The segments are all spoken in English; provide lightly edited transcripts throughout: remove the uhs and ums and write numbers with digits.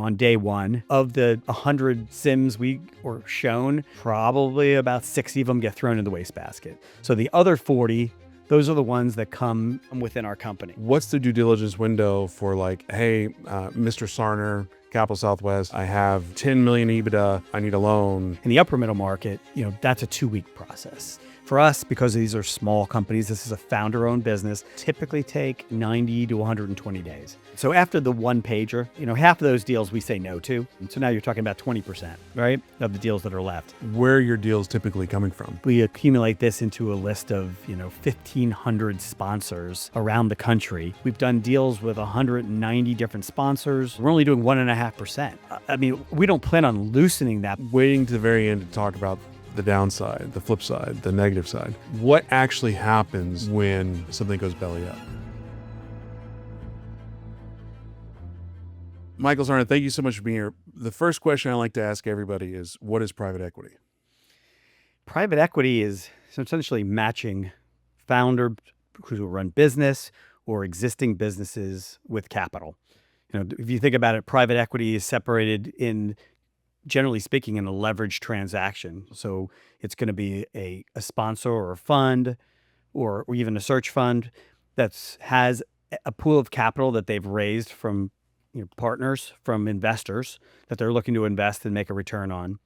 on day one. Of the 100 sims we were shown, probably about 60 of them get thrown in the wastebasket. So the other 40, those are the ones that come within our company. What's the due diligence window for like, hey, Mr. Sarner, Capital Southwest, I have 10 million EBITDA, I need a loan. In the upper middle market, that's a 2-week process. For us, because these are small companies, this is a founder-owned business, typically take 90 to 120 days. So after the one pager, half of those deals we say no to. And so now you're talking about 20%, right, of the deals that are left. Where are your deals typically coming from? We accumulate this into a list of, 1,500 sponsors around the country. We've done deals with 190 different sponsors. We're only doing 1.5%. I mean, we don't plan on loosening that. Waiting to the very end to talk about the downside, the flip side, the negative side. What actually happens when something goes belly up? Michael Sarner, thank you so much for being here. The first question I like to ask everybody is, what is private equity? Private equity is essentially matching founders who run business or existing businesses with capital. If you think about it, private equity is separated generally speaking, in a leveraged transaction. So it's going to be a sponsor or a fund or even a search fund that has a pool of capital that they've raised from partners, from investors that they're looking to invest and make a return on.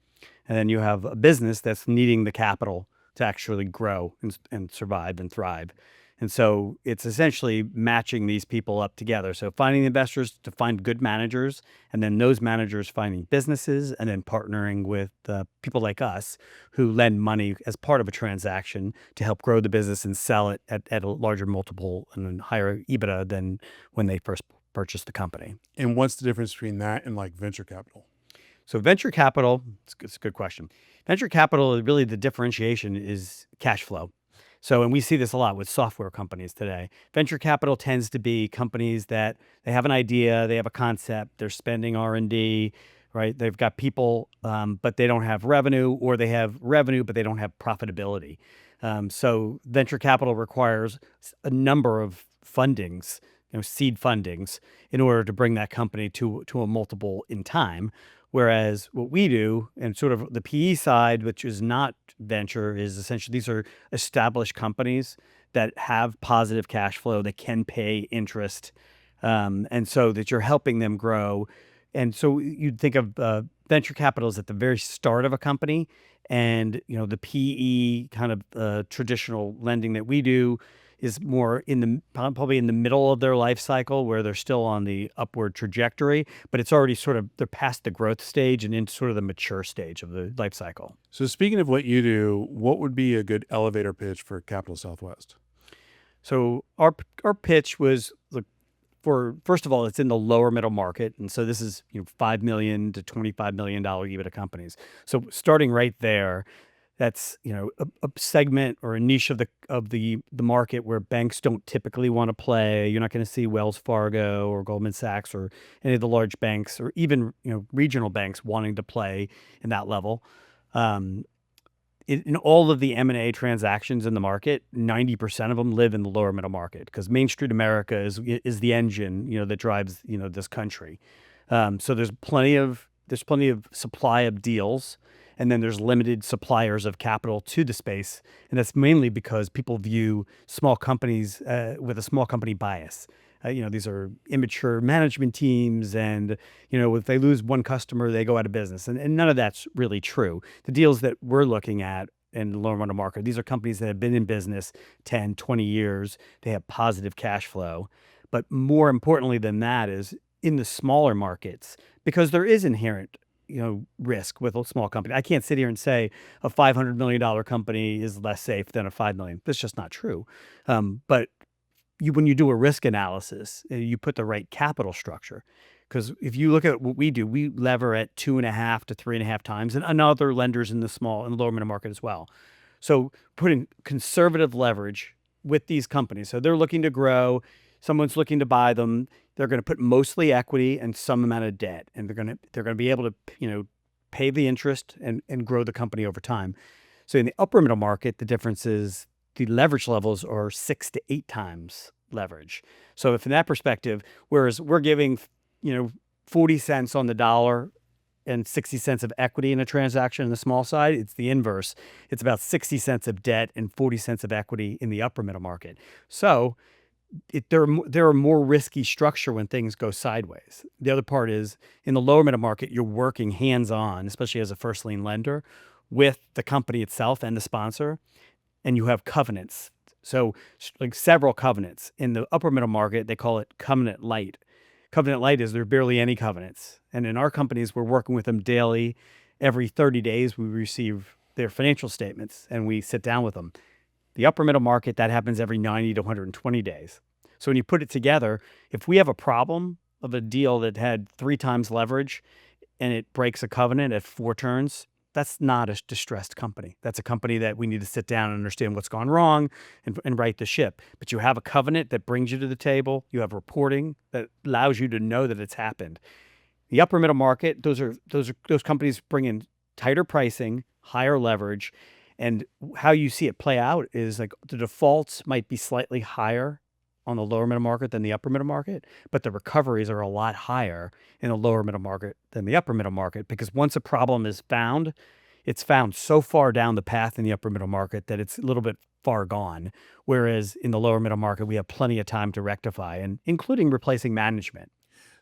And then you have a business that's needing the capital to actually grow and survive and thrive. And so it's essentially matching these people up together. So finding investors to find good managers, and then those managers finding businesses, and then partnering with people like us who lend money as part of a transaction to help grow the business and sell it at a larger multiple and higher EBITDA than when they first purchased the company. And what's the difference between that and like venture capital? So venture capital, it's a good question. Venture capital, really the differentiation is cash flow. So, and we see this a lot with software companies today. Venture capital tends to be companies that they have an idea, they have a concept, they're spending R&D, right? They've got people, but they don't have revenue, or they have revenue, but they don't have profitability. So venture capital requires a number of fundings, seed fundings, in order to bring that company to a multiple in time. Whereas what we do, and sort of the PE side, which is not venture, is essentially these are established companies that have positive cash flow, that can pay interest, and so that you're helping them grow. And so you'd think of venture capital as at the very start of a company, and the PE kind of traditional lending that we do is more probably in the middle of their life cycle, where they're still on the upward trajectory, but it's already they're past the growth stage and into sort of the mature stage of the life cycle. So speaking of what you do, what would be a good elevator pitch for Capital Southwest? So our pitch was, first of all, it's in the lower middle market, and so this is $5 million to $25 million EBITDA companies. So starting right there, that's a segment or a niche of the market where banks don't typically want to play. You're not going to see Wells Fargo or Goldman Sachs or any of the large banks, or even regional banks wanting to play in that level. In all of the M&A transactions in the market, 90% of them live in the lower middle market, because Main Street America is the engine that drives this country. So there's plenty of supply of deals. And then there's limited suppliers of capital to the space. And that's mainly because people view small companies with a small company bias. These are immature management teams, and, if they lose one customer, they go out of business. And none of that's really true. The deals that we're looking at in the lower middle market, these are companies that have been in business 10, 20 years. They have positive cash flow. But more importantly than that is in the smaller markets, because there is inherent risk with a small company. I can't sit here and say a $500 million company is less safe than a $5 million. That's just not true. But when you do a risk analysis, you put the right capital structure. Because if you look at what we do, we lever at 2.5 to 3.5 times, and other lenders in the lower middle market as well. So putting conservative leverage with these companies. So they're looking to grow. Someone's looking to buy them. They're going to put mostly equity and some amount of debt, and they're going to be able to pay the interest and grow the company over time. So in the upper middle market, the difference is the leverage levels are 6 to 8 times leverage. So if in that perspective, whereas we're giving 40 cents on the dollar and 60 cents of equity in a transaction in the small side. It's the inverse. It's about 60 cents of debt and 40 cents of equity in the upper middle market. So they're a more risky structure when things go sideways. The other part is in the lower middle market, you're working hands-on, especially as a first lien lender, with the company itself and the sponsor, and you have covenants. So like several covenants. In the upper middle market, they call it covenant light. Covenant light is there are barely any covenants. And in our companies, we're working with them daily. Every 30 days, we receive their financial statements and we sit down with them. The upper middle market, that happens every 90 to 120 days. So when you put it together, if we have a problem of a deal that had 3 times leverage and it breaks a covenant at 4 turns, that's not a distressed company. That's a company that we need to sit down and understand what's gone wrong and right the ship. But you have a covenant that brings you to the table. You have reporting that allows you to know that it's happened. The upper middle market, those companies bring in tighter pricing, higher leverage, and how you see it play out is like the defaults might be slightly higher on the lower middle market than the upper middle market, but the recoveries are a lot higher in the lower middle market than the upper middle market, because once a problem is found, it's found so far down the path in the upper middle market that it's a little bit far gone. Whereas in the lower middle market, we have plenty of time to rectify, and including replacing management.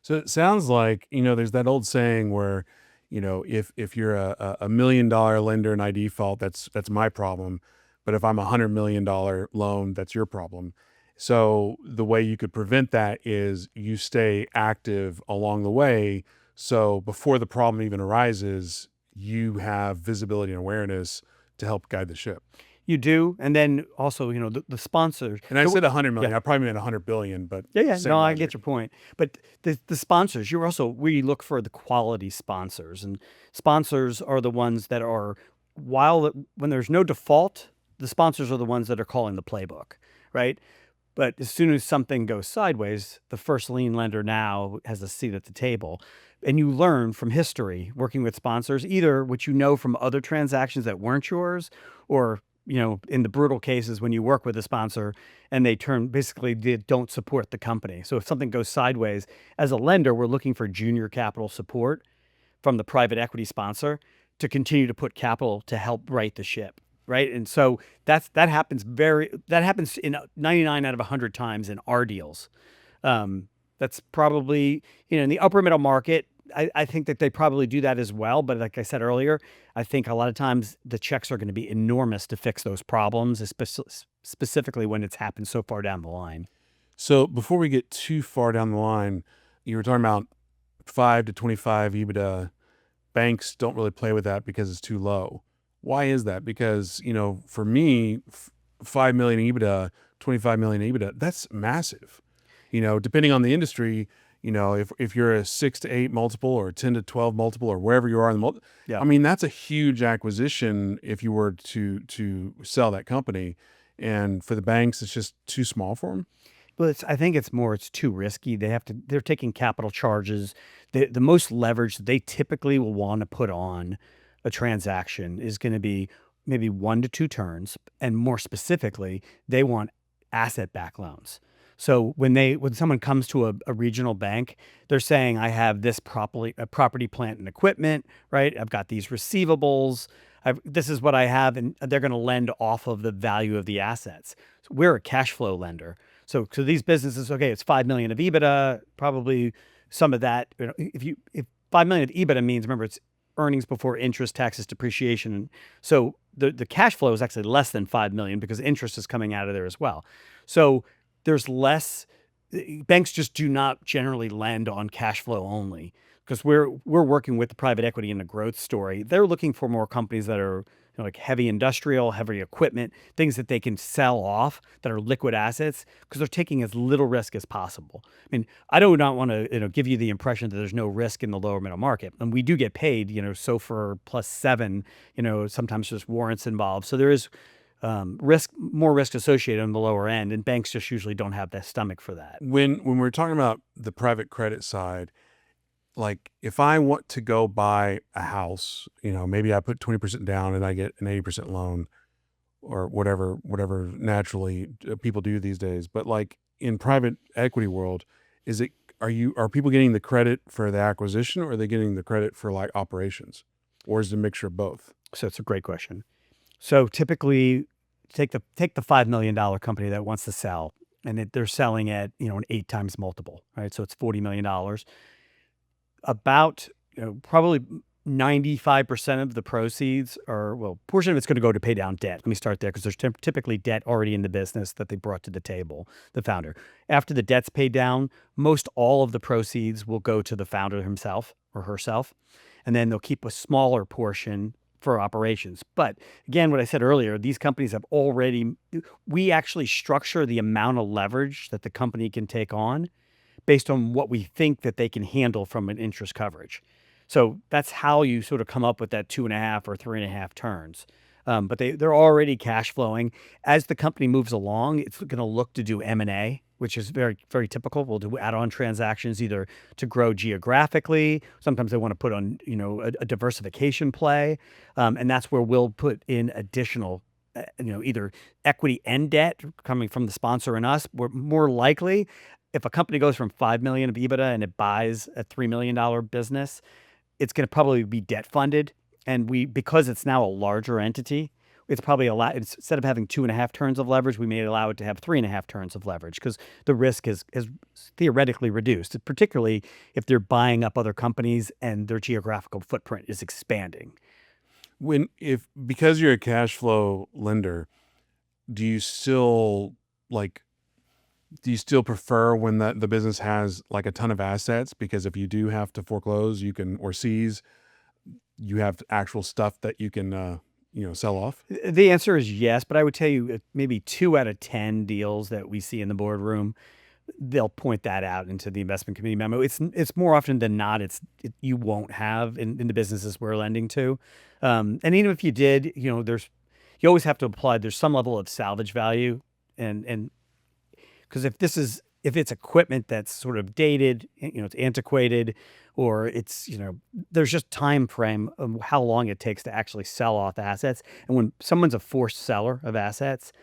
So it sounds like, there's that old saying where, if you're a $1 million lender and I default, that's my problem. But if I'm $100 million loan, that's your problem. So the way you could prevent that is you stay active along the way. So before the problem even arises, you have visibility and awareness to help guide the ship. You do. And then also, the sponsors. And I said 100 million, Yeah. I probably meant 100 billion, but Yeah. same No, I logic. get your point. But the sponsors, we look for the quality sponsors. And sponsors are the ones that are, when there's no default, the sponsors are the ones that are calling the playbook, right? But as soon as something goes sideways, the first lien lender now has a seat at the table. And you learn from history working with sponsors, either what you know from other transactions that weren't yours, or in the brutal cases when you work with a sponsor and they don't support the company. So if something goes sideways, as a lender, we're looking for junior capital support from the private equity sponsor to continue to put capital to help right the ship. Right. And so that happens in 99 out of 100 times in our deals. That's probably, in the upper middle market, I think that they probably do that as well. But like I said earlier, I think a lot of times the checks are going to be enormous to fix those problems, specifically when it's happened so far down the line. So before we get too far down the line, you were talking about 5 to 25 EBITDA. Banks don't really play with that because it's too low. Why is that? Because, for me, 5 million EBITDA, 25 million EBITDA, that's massive. Depending on the industry, if you're a 6 to 8 multiple or 10 to 12 multiple or wherever you are in the multiple, Yeah. I mean, that's a huge acquisition if you were to sell that company. And for the banks, it's just too small for them. But I think it's too risky. They're taking capital charges. The most leverage they typically will want to put on a transaction is going to be maybe 1 to 2 turns. And more specifically, they want asset-backed loans. So when someone comes to a regional bank, they're saying, I have this property, plant, and equipment, right? I've got these receivables. This is what I have, and they're going to lend off of the value of the assets. So we're a cash flow lender. So these businesses, okay, it's 5 million of EBITDA, probably some of that. If 5 million of EBITDA means, remember, it's earnings before interest, taxes, depreciation. So the cash flow is actually less than 5 million because interest is coming out of there as well. So there's less. Banks just do not generally lend on cash flow only, because we're working with the private equity in the growth story. They're looking for more companies that are like heavy industrial, heavy equipment, things that they can sell off that are liquid assets, because they're taking as little risk as possible. I mean, I do not want to give you the impression that there's no risk in the lower middle market, and we do get paid SOFR +7. Sometimes there's warrants involved, so there is more risk associated on the lower end, and banks just usually don't have the stomach for that. When we're talking about the private credit side, like if I want to go buy a house, maybe I put 20% down and I get an 80% loan, or whatever naturally people do these days. But like in private equity world, is it are people getting the credit for the acquisition, or are they getting the credit for like operations, or is it a mixture of both? So it's a great question. So typically, take the $5 million company that wants to sell, and they're selling at an 8x multiple, right? So it's $40 million. About probably 95% of the proceeds are, well, portion of it's going to go to pay down debt. Let me start there because there's typically debt already in the business that they brought to the table, the founder. After the debt's paid down, most all of the proceeds will go to the founder himself or herself, and then they'll keep a smaller portion for operations. But again, what I said earlier, these companies have already, we actually structure the amount of leverage that the company can take on based on what we think that they can handle from an interest coverage. So that's how you sort of come up with that 2.5 or 3.5 turns. But they're already cash flowing. As the company moves along, it's going to look to do M&A, which is very, very typical. We'll do add-on transactions either to grow geographically. Sometimes they want to put on, a diversification play. And that's where we'll put in additional, either equity and debt coming from the sponsor and us. We're more likely, if a company goes from 5 million of EBITDA and it buys a $3 million business, it's going to probably be debt funded. And because it's now a larger entity, it's probably instead of having 2.5 turns of leverage, we may allow it to have 3.5 turns of leverage because the risk is theoretically reduced, particularly if they're buying up other companies and their geographical footprint is expanding. Because you're a cash flow lender, do you still prefer when the business has like a ton of assets? Because if you do have to foreclose, or seize, you have actual stuff that you can, sell off? The answer is yes, but I would tell you maybe 2 out of 10 deals that we see in the boardroom, they'll point that out into the investment committee memo. It's more often than not, you won't have in the businesses we're lending to. And even if you did, you always have to apply, there's some level of salvage value. And because if it's equipment that's sort of dated, it's antiquated, or it's, there's just time frame of how long it takes to actually sell off assets. And when someone's a forced seller of assets,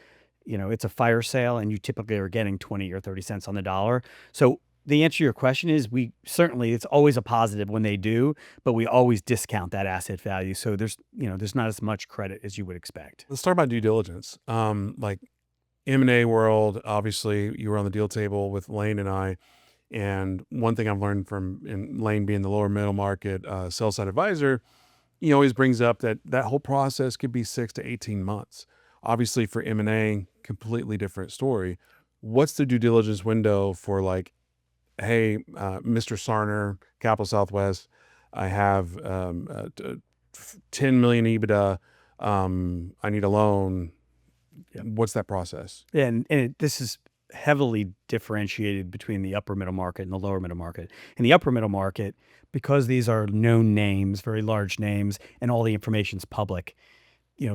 it's a fire sale and you typically are getting 20 or 30 cents on the dollar. So the answer to your question is it's always a positive when they do, but we always discount that asset value. So there's not as much credit as you would expect. Let's talk about due diligence. Like M&A world, obviously you were on the deal table with Lane and I. And one thing I've learned in Lane being the lower middle market sell side advisor, he always brings up that whole process could be 6 to 18 months. Obviously for M&A, completely different story. What's the due diligence window for like, hey, Mr. Sarner, Capital Southwest, I have 10 million EBITDA. I need a loan. Yep. What's that process? And this is heavily differentiated between the upper middle market and the lower middle market. In the upper middle market, because these are known names, very large names, and all the information's public,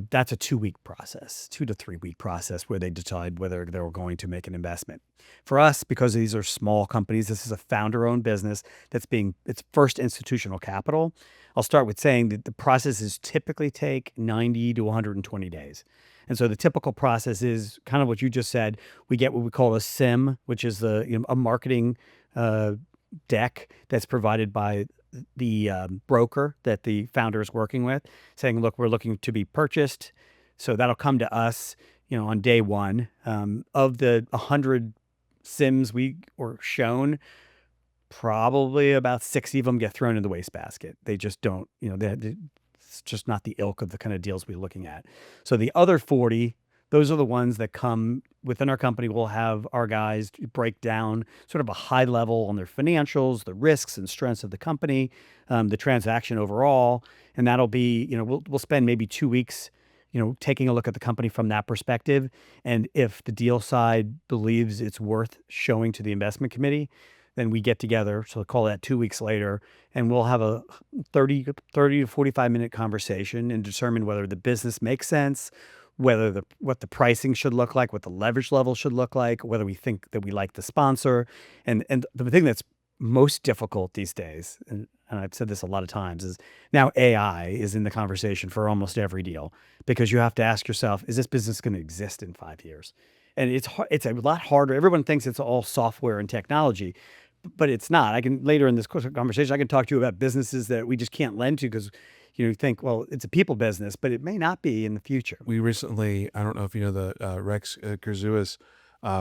that's a 2-week process, 2 to 3 week process where they decide whether they're going to make an investment. For us, because these are small companies, this is a founder-owned business it's first institutional capital. I'll start with saying that the processes typically take 90 to 120 days. And so the typical process is kind of what you just said. We get what we call a SIM, which is a marketing deck that's provided by the broker that the founder is working with, saying, look, we're looking to be purchased. So that'll come to us, on day one. Of the 100 SIMs we were shown, probably about 60 of them get thrown in the wastebasket. They just don't, it's just not the ilk of the kind of deals we're looking at. So the other 40, those are the ones that come within our company. We'll have our guys break down sort of a high level on their financials, the risks and strengths of the company, the transaction overall. And that'll be, we'll spend maybe 2 weeks, taking a look at the company from that perspective. And if the deal side believes it's worth showing to the investment committee, then we get together, so call that 2 weeks later, and we'll have a 30 to 45-minute conversation and determine whether the business makes sense, whether what the pricing should look like, what the leverage level should look like, whether we think that we like the sponsor. And the thing that's most difficult these days, and I've said this a lot of times, is now AI is in the conversation for almost every deal, because you have to ask yourself, is this business going to exist in 5 years? And it's a lot harder. Everyone thinks it's all software and technology, but it's not. I can later in this conversation, I can talk to you about businesses that we just can't lend to because you think, well, it's a people business, but it may not be in the future. We recently, I don't know if you know the Rex Kerzuis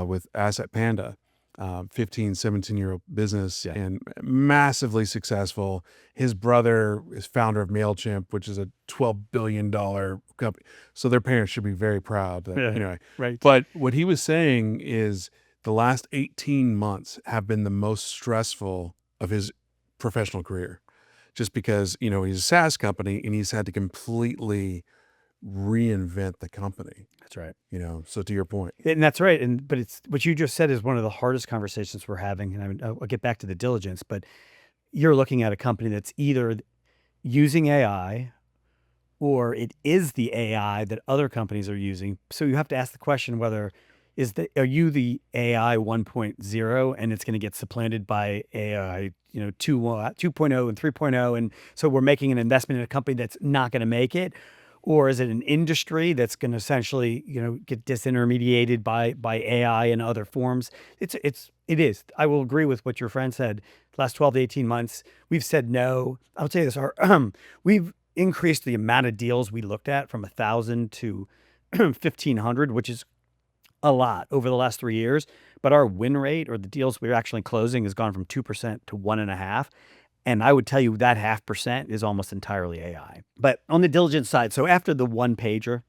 with Asset Panda, 15, 17-year-old business and massively successful. His brother is founder of MailChimp, which is a $12 billion company. So their parents should be very proud. That, anyway, Right. But what he was saying is the last 18 months have been the most stressful of his professional career, just because, he's a SaaS company and he's had to completely reinvent the company. That's right. So to your point. And that's right. But it's what you just said is one of the hardest conversations we're having. And I'll get back to the diligence, but you're looking at a company that's either using AI or it is the AI that other companies are using. So you have to ask the question whether are you the AI 1.0 and it's going to get supplanted by AI, 2.0 and 3.0. And so we're making an investment in a company that's not going to make it. Or is it an industry that's going to essentially, get disintermediated by AI and other forms? It is. I will agree with what your friend said. The last 12 to 18 months, we've said no. I'll tell you this: we've increased the amount of deals we looked at from 1,000 to 1,500, which is a lot over the last 3 years. But our win rate, or the deals we're actually closing, has gone from 2% to 1.5%. And I would tell you that 0.5% is almost entirely AI. But on the diligence side, so after the one pager,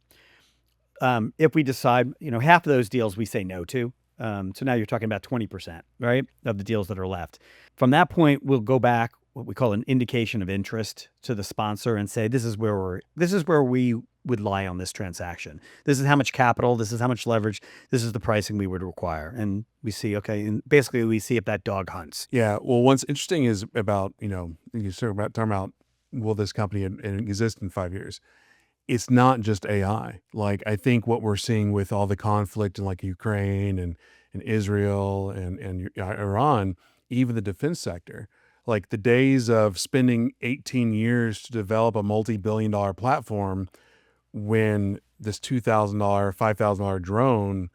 if we decide, half of those deals we say no to. So now you're talking about 20%, right, of the deals that are left. From that point, we'll go back, what we call an indication of interest, to the sponsor and say, this is where we would lie on this transaction. This is how much capital, this is how much leverage, this is the pricing we would require. And we see, okay, and basically we see if that dog hunts. Yeah. Well, what's interesting is about, you start about talking about, will this company exist in 5 years? It's not just AI. Like, I think what we're seeing with all the conflict in like Ukraine and Israel and Iran, even the defense sector, like the days of spending 18 years to develop a multi-billion-dollar platform when this $2,000, $5,000 drone,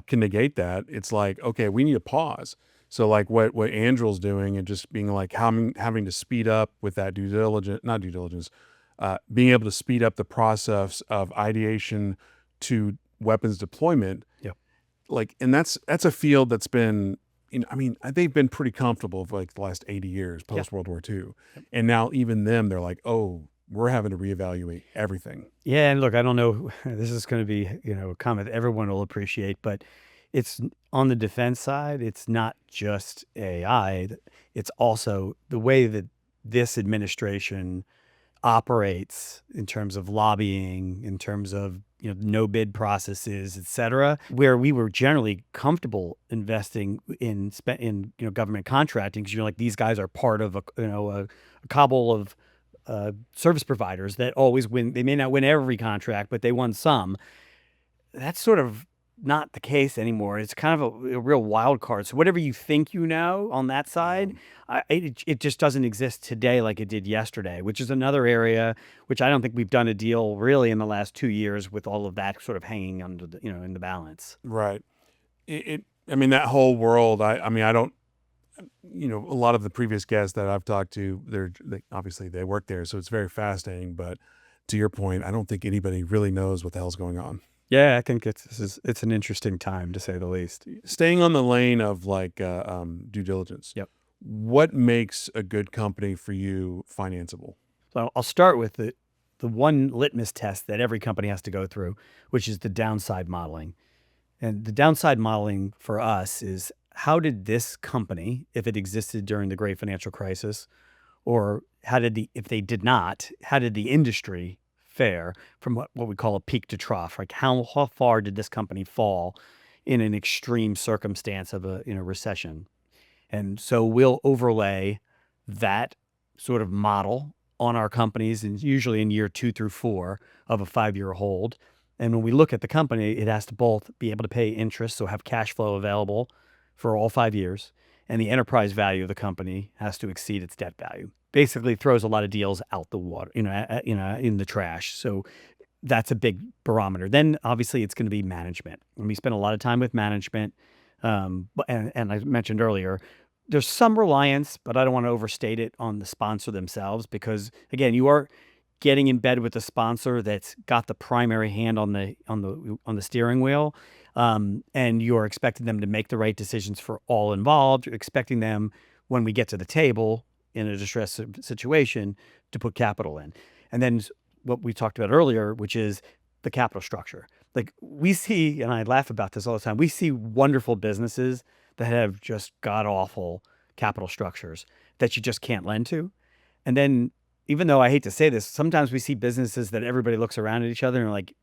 can negate that. It's like, okay, we need to pause. So like what Andrew's doing and just being like having to speed up with that being able to speed up the process of ideation to weapons deployment. Yeah. Like, and that's a field that's been, they've been pretty comfortable for like the last 80 years post World War II. Yep. And now even them, they're like, oh, we're having to reevaluate everything. Yeah. And look, I don't know, this is going to be, a comment everyone will appreciate, but it's on the defense side, it's not just AI. It's also the way that this administration operates in terms of lobbying, in terms of, no bid processes, et cetera, where we were generally comfortable investing in government contracting because you're like, these guys are part of a cabal of service providers that always win. They may not win every contract, but they won some. That's sort of not the case anymore. It's kind of a real wild card. So whatever you think on that side, it just doesn't exist today like it did yesterday, which is another area which I don't think we've done a deal really in the last 2 years with all of that sort of hanging under the, in the balance. Right. That whole world, I don't, a lot of the previous guests that I've talked to, obviously they work there, so it's very fascinating. But to your point, I don't think anybody really knows what the hell's going on. Yeah, I think it's an interesting time, to say the least. Staying on the lane of like due diligence. Yep. What makes a good company for you financeable? So I'll start with the one litmus test that every company has to go through, which is the downside modeling. And the downside modeling for us is, how did this company, if it existed during the great financial crisis, or if they did not, how did the industry fare from what we call a peak to trough? Like how far did this company fall in an extreme circumstance of a recession? And so we'll overlay that sort of model on our companies, and usually in year 2 through 4 of a 5-year hold. And when we look at the company, it has to both be able to pay interest, so have cash flow available for all 5 years, and the enterprise value of the company has to exceed its debt value. Basically throws a lot of deals out the water, in the trash. So that's a big barometer. Then obviously it's going to be management. And we spend a lot of time with management. And I mentioned earlier, there's some reliance, but I don't want to overstate it on the sponsor themselves, because again, you are getting in bed with the sponsor that's got the primary hand on the steering wheel, and you're expecting them to make the right decisions for all involved. You're expecting them, when we get to the table in a distressed situation, to put capital in. And then what we talked about earlier, which is the capital structure. Like we see, and I laugh about this all the time, we see wonderful businesses that have just god awful capital structures that you just can't lend to. And then, even though I hate to say this, sometimes we see businesses that everybody looks around at each other and are like,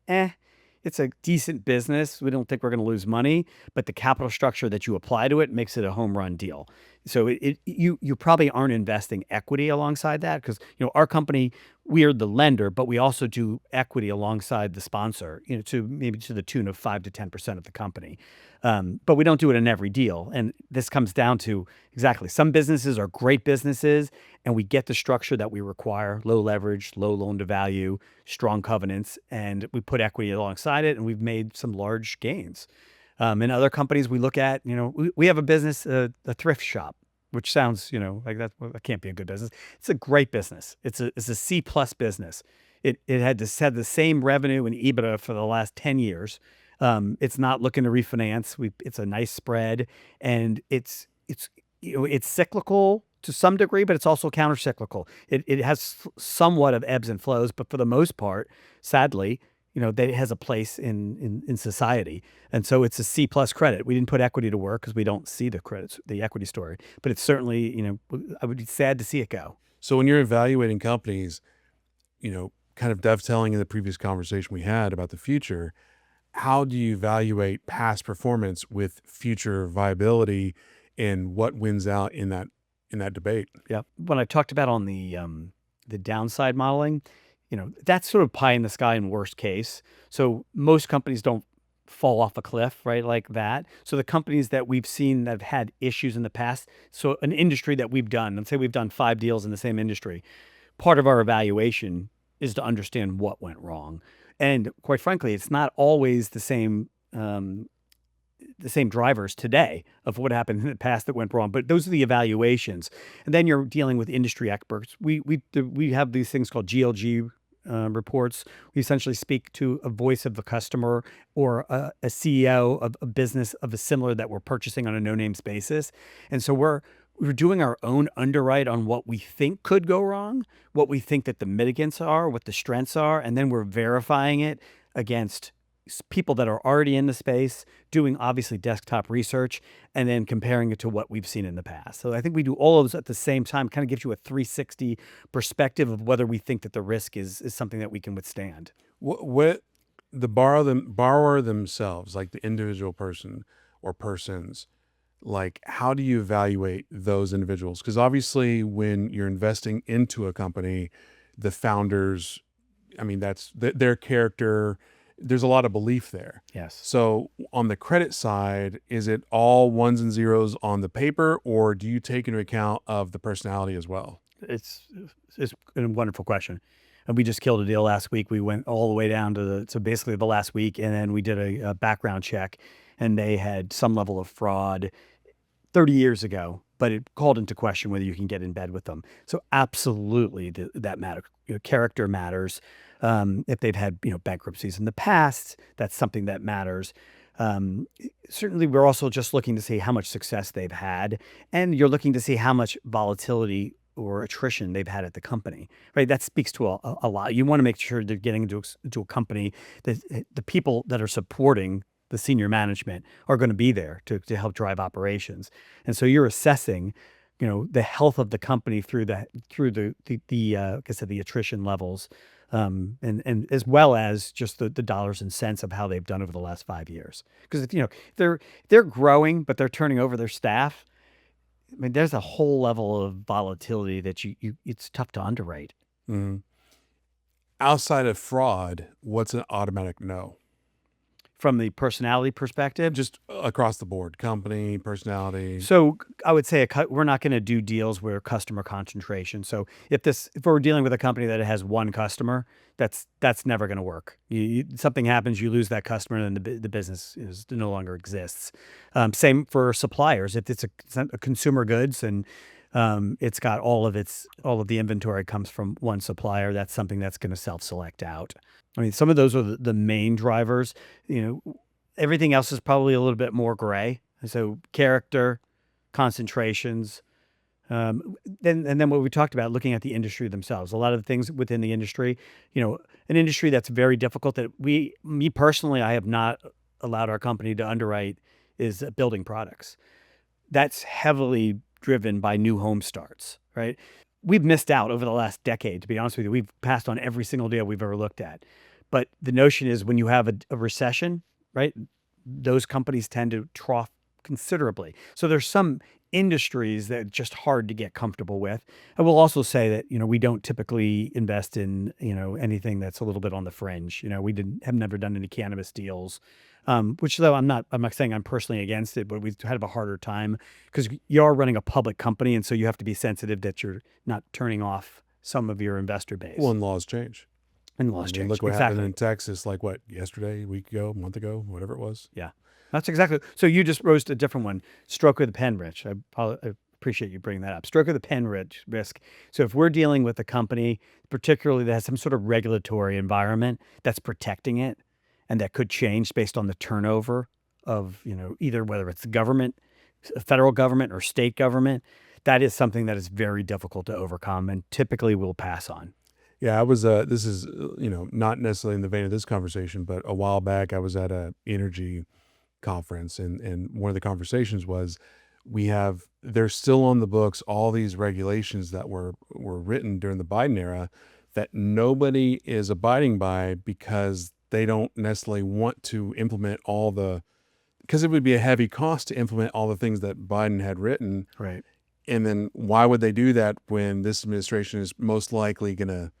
it's a decent business. We don't think we're going to lose money, but the capital structure that you apply to it makes it a home run deal. So you probably aren't investing equity alongside that, because our company, we are the lender, but we also do equity alongside the sponsor, to maybe to the tune of 5 to 10% of the company. But we don't do it in every deal. And this comes down to exactly, some businesses are great businesses and we get the structure that we require: low leverage, low loan to value, strong covenants, and we put equity alongside it, and we've made some large gains. In other companies we look at, we have a business, a thrift shop, which sounds, like that can't be a good business. It's a great business. It's a C plus business. It had the same revenue and EBITDA for the last 10 years. It's not looking to refinance. It's a nice spread, and it's cyclical to some degree, but it's also counter-cyclical. It has somewhat of ebbs and flows, but for the most part, sadly, that it has a place in society. And so it's a C plus credit. We didn't put equity to work because we don't see the equity story, but it's certainly, I would be sad to see it go. So when you're evaluating companies, kind of dovetailing in the previous conversation we had about the future, how do you evaluate past performance with future viability, and what wins out in that debate? Yeah. When I talked about on the downside modeling, that's sort of pie in the sky in worst case. So most companies don't fall off a cliff, right? Like that. So the companies that we've seen that have had issues in the past, so an industry that we've done, let's say we've done 5 deals in the same industry, part of our evaluation is to understand what went wrong. And quite frankly, it's not always the same drivers today of what happened in the past that went wrong, but those are the evaluations. And then you're dealing with industry experts. We have these things called GLG reports. We essentially speak to a voice of the customer or a CEO of a business of a similar that we're purchasing on a no names basis. And so we're doing our own underwrite on what we think could go wrong, what we think that the mitigants are, what the strengths are, and then we're verifying it against people that are already in the space, doing obviously desktop research, and then comparing it to what we've seen in the past. So I think we do all of those at the same time, kind of gives you a 360 perspective of whether we think that the risk is something that we can withstand. What the borrower themselves, like the individual person or persons, like how do you evaluate those individuals? Because obviously when you're investing into a company, the founders, I mean, that's their character. There's a lot of belief there. Yes. So on the credit side, is it all ones and zeros on the paper, or do you take into account of the personality as well? It's a wonderful question. And we just killed a deal last week. We went all the way down to basically the last week, and then we did a background check, and they had some level of fraud 30 years ago, but it called into question whether you can get in bed with them. So absolutely that matter. Character matters. If they've had bankruptcies in the past, that's something that matters. Certainly, we're also just looking to see how much success they've had, and you're looking to see how much volatility or attrition they've had at the company, right? That speaks to a lot. You want to make sure they're getting into a company that the people that are supporting the senior management are going to be there to help drive operations. And so you're assessing, the health of the company through the like I said, the attrition levels, and as well as just the dollars and cents of how they've done over the last 5 years. Because if they're growing, but they're turning over their staff, I mean, there's a whole level of volatility that it's tough to underwrite. Mhm. Outside of fraud, what's an automatic no? from the personality perspective. Just across the board, company, personality. So I would say we're not going to do deals where customer concentration. So if we're dealing with a company that has one customer, that's never going to work. Something happens, you lose that customer, and the business no longer exists. Same for suppliers. If it's a consumer goods and it's got all of the inventory comes from one supplier, that's something that's going to self-select out. I mean, some of those are the main drivers. Everything else is probably a little bit more gray. So character, concentrations, then what we talked about, looking at the industry themselves. A lot of the things within the industry, an industry that's very difficult that me personally, I have not allowed our company to underwrite is building products. That's heavily driven by new home starts, right? We've missed out over the last decade, to be honest with you. We've passed on every single deal we've ever looked at. But the notion is when you have a recession, right, those companies tend to trough considerably. So there's some industries that are just hard to get comfortable with. I will also say that, we don't typically invest in, anything that's a little bit on the fringe. We have never done any cannabis deals, which though I'm not saying I'm personally against it, but we've had a harder time because you are running a public company. And so you have to be sensitive that you're not turning off some of your investor base. Well, and laws change. And laws change. Look what exactly. happened in Texas, yesterday, a week ago, a month ago, whatever it was. Yeah, that's exactly. So you just rose to a different one. Stroke of the pen, Rich. I appreciate you bringing that up. Stroke of the pen, risk. So if we're dealing with a company, particularly that has some sort of regulatory environment that's protecting it, and that could change based on the turnover of, either whether it's the government, federal government, or state government, that is something that is very difficult to overcome and typically we'll pass on. Yeah, I was, this is, not necessarily in the vein of this conversation, but a while back I was at a energy conference and one of the conversations was they're still on the books, all these regulations that were written during the Biden era that nobody is abiding by because they don't necessarily want to implement because it would be a heavy cost to implement all the things that Biden had written. Right. And then why would they do that when this administration is most likely going to,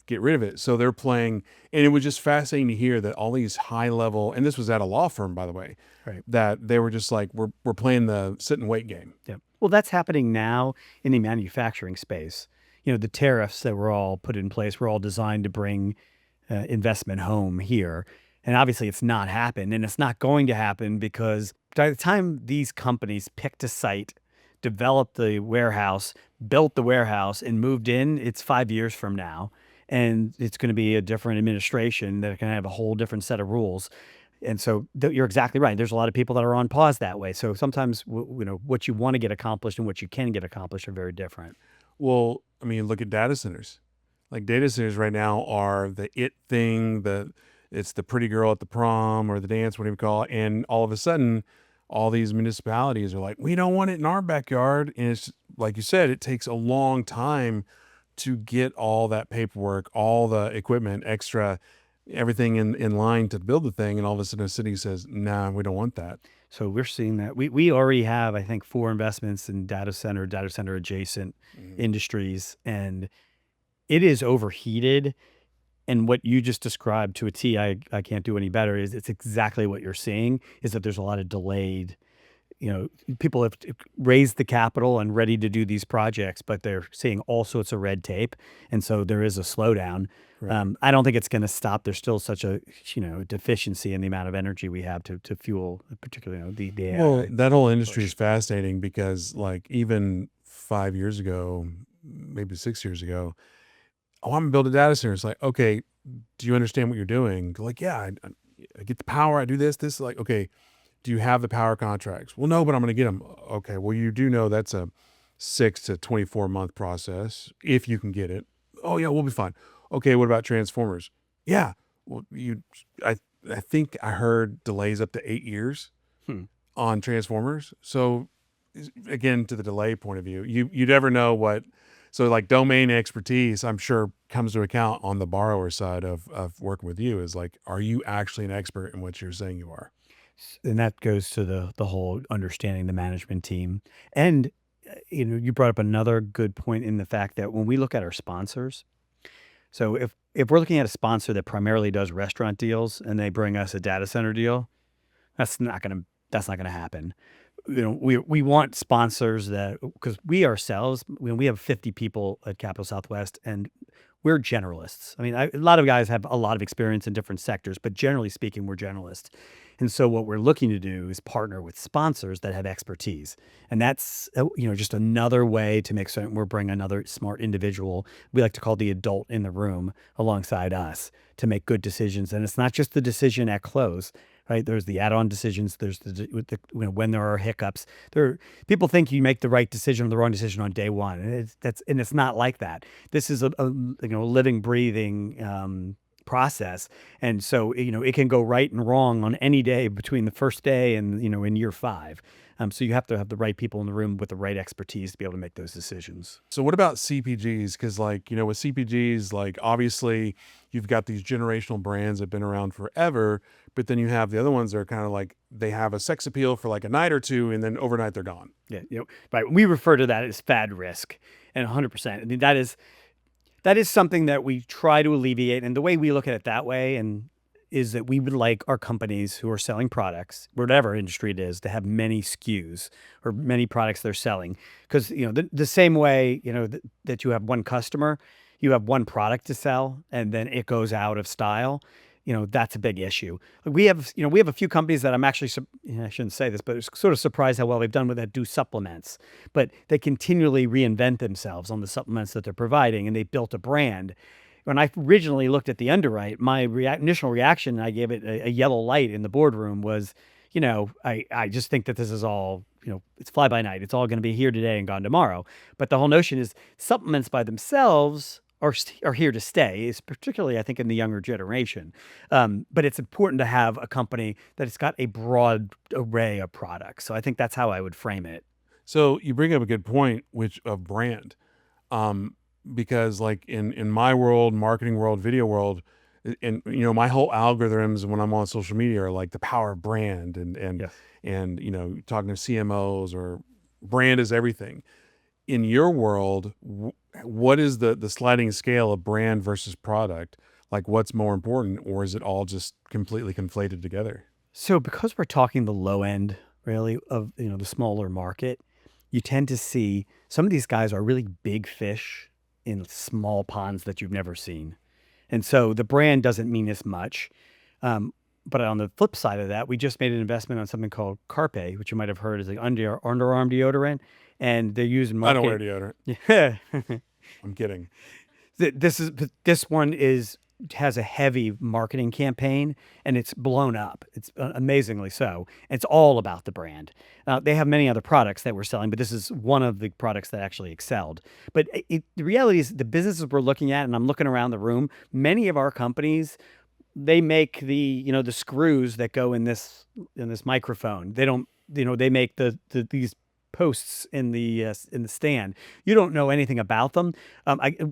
get rid of it? So they're playing, and it was just fascinating to hear that all these high level, and this was at a law firm, by the way, right, that they were just like, we're playing the sit and wait game. Yeah. Well, that's happening now in the manufacturing space. The tariffs that were all put in place were all designed to bring investment home here. And obviously it's not happened, and it's not going to happen because by the time these companies picked a site, developed the warehouse, built the warehouse, and moved in, it's 5 years from now. And it's going to be a different administration that can have a whole different set of rules. And so you're exactly right. There's a lot of people that are on pause that way. So sometimes, what you want to get accomplished and what you can get accomplished are very different. Well, I mean, look at data centers. Like data centers right now are the it thing, it's the pretty girl at the prom or the dance, whatever you call it. And all of a sudden, all these municipalities are like, we don't want it in our backyard. And it's like you said, it takes a long time to get all that paperwork, all the equipment, extra, everything in line to build the thing. And all of a sudden a city says, nah, we don't want that. So we're seeing that. We already have, I think, 4 investments in data center adjacent industries. And it is overheated. And what you just described to a T, I can't do any better, is it's exactly what you're seeing, is that there's a lot of delayed, people have raised the capital and ready to do these projects, but they're seeing all sorts of red tape. And so there is a slowdown. Right. I don't think it's going to stop. There's still such a, deficiency in the amount of energy we have to fuel, particularly, the AI. Well, that whole industry is fascinating because even 5 years ago, maybe 6 years ago, I'm going to build a data center. It's like, okay, do you understand what you're doing? Like, yeah, I get the power. I do this. Like, okay, do you have the power contracts? Well, no, but I'm going to get them. Okay, well, you do know that's a 6 to 24 month process if you can get it. Oh yeah, we'll be fine. Okay, what about transformers? Yeah, well, I think I heard delays up to 8 years on transformers. So again, to the delay point of view, you never know what. So domain expertise, I'm sure, comes to account on the borrower side of working with you. Is are you actually an expert in what you're saying you are? And that goes to the whole understanding the management team. And, you brought up another good point in the fact that when we look at our sponsors, so if we're looking at a sponsor that primarily does restaurant deals and they bring us a data center deal, that's not gonna happen. We want sponsors that, because we ourselves, we have 50 people at Capital Southwest, and we're generalists. I mean, a lot of guys have a lot of experience in different sectors, but generally speaking, we're generalists. And so what we're looking to do is partner with sponsors that have expertise. And that's, just another way to make certain we're bringing another smart individual, we like to call the adult in the room, alongside us to make good decisions. And it's not just the decision at close, right? There's the add-on decisions. There's when there are hiccups. People think you make the right decision or the wrong decision on day one, and it's not like that. This is a living, breathing process, and so it can go right and wrong on any day between the first day and in year 5. So you have to have the right people in the room with the right expertise to be able to make those decisions. So what about CPGs? Because with CPGs, obviously you've got these generational brands that have been around forever, but then you have the other ones that are kind of like they have a sex appeal for like a night or two, and then overnight they're gone. Yeah, right. We refer to that as fad risk, and 100%. I mean, that is something that we try to alleviate, and the way we look at it that way is that we would like our companies who are selling products, whatever industry it is, to have many SKUs or many products they're selling. Because the same way that you have one customer, you have one product to sell, and then it goes out of style. That's a big issue. We have a few companies that I'm actually, I shouldn't say this, but it's sort of surprised how well they've done with that, do supplements. But they continually reinvent themselves on the supplements that they're providing, and they built a brand. When I originally looked at the underwrite, my initial reaction, I gave it a yellow light in the boardroom, was, I just think that this is all, it's fly by night. It's all going to be here today and gone tomorrow. But the whole notion is supplements by themselves are here to stay, is particularly, I think, in the younger generation. But it's important to have a company that has got a broad array of products. So I think that's how I would frame it. So you bring up a good point, which of brand. Because like in my world, marketing world, video world, and my whole algorithms when I'm on social media are like the power of brand and Yes. talking to CMOs, or brand is everything. In your world, what is the sliding scale of brand versus product? Like, what's more important, or is it all just completely conflated together? So because we're talking the low end, really, of the smaller market, you tend to see some of these guys are really big fish in small ponds that you've never seen. And so the brand doesn't mean as much. But on the flip side of that, we just made an investment on something called Carpe, which you might have heard is like underarm deodorant. And they're using I don't wear deodorant. Yeah. I'm kidding. This one has a heavy marketing campaign, and it's blown up. It's amazingly so. It's all about the brand. They have many other products that we're selling, but this is one of the products that actually excelled. But the reality is, the businesses we're looking at, and I'm looking around the room, many of our companies, they make the screws that go in this microphone. They don't, they make these posts in the stand. You don't know anything about them.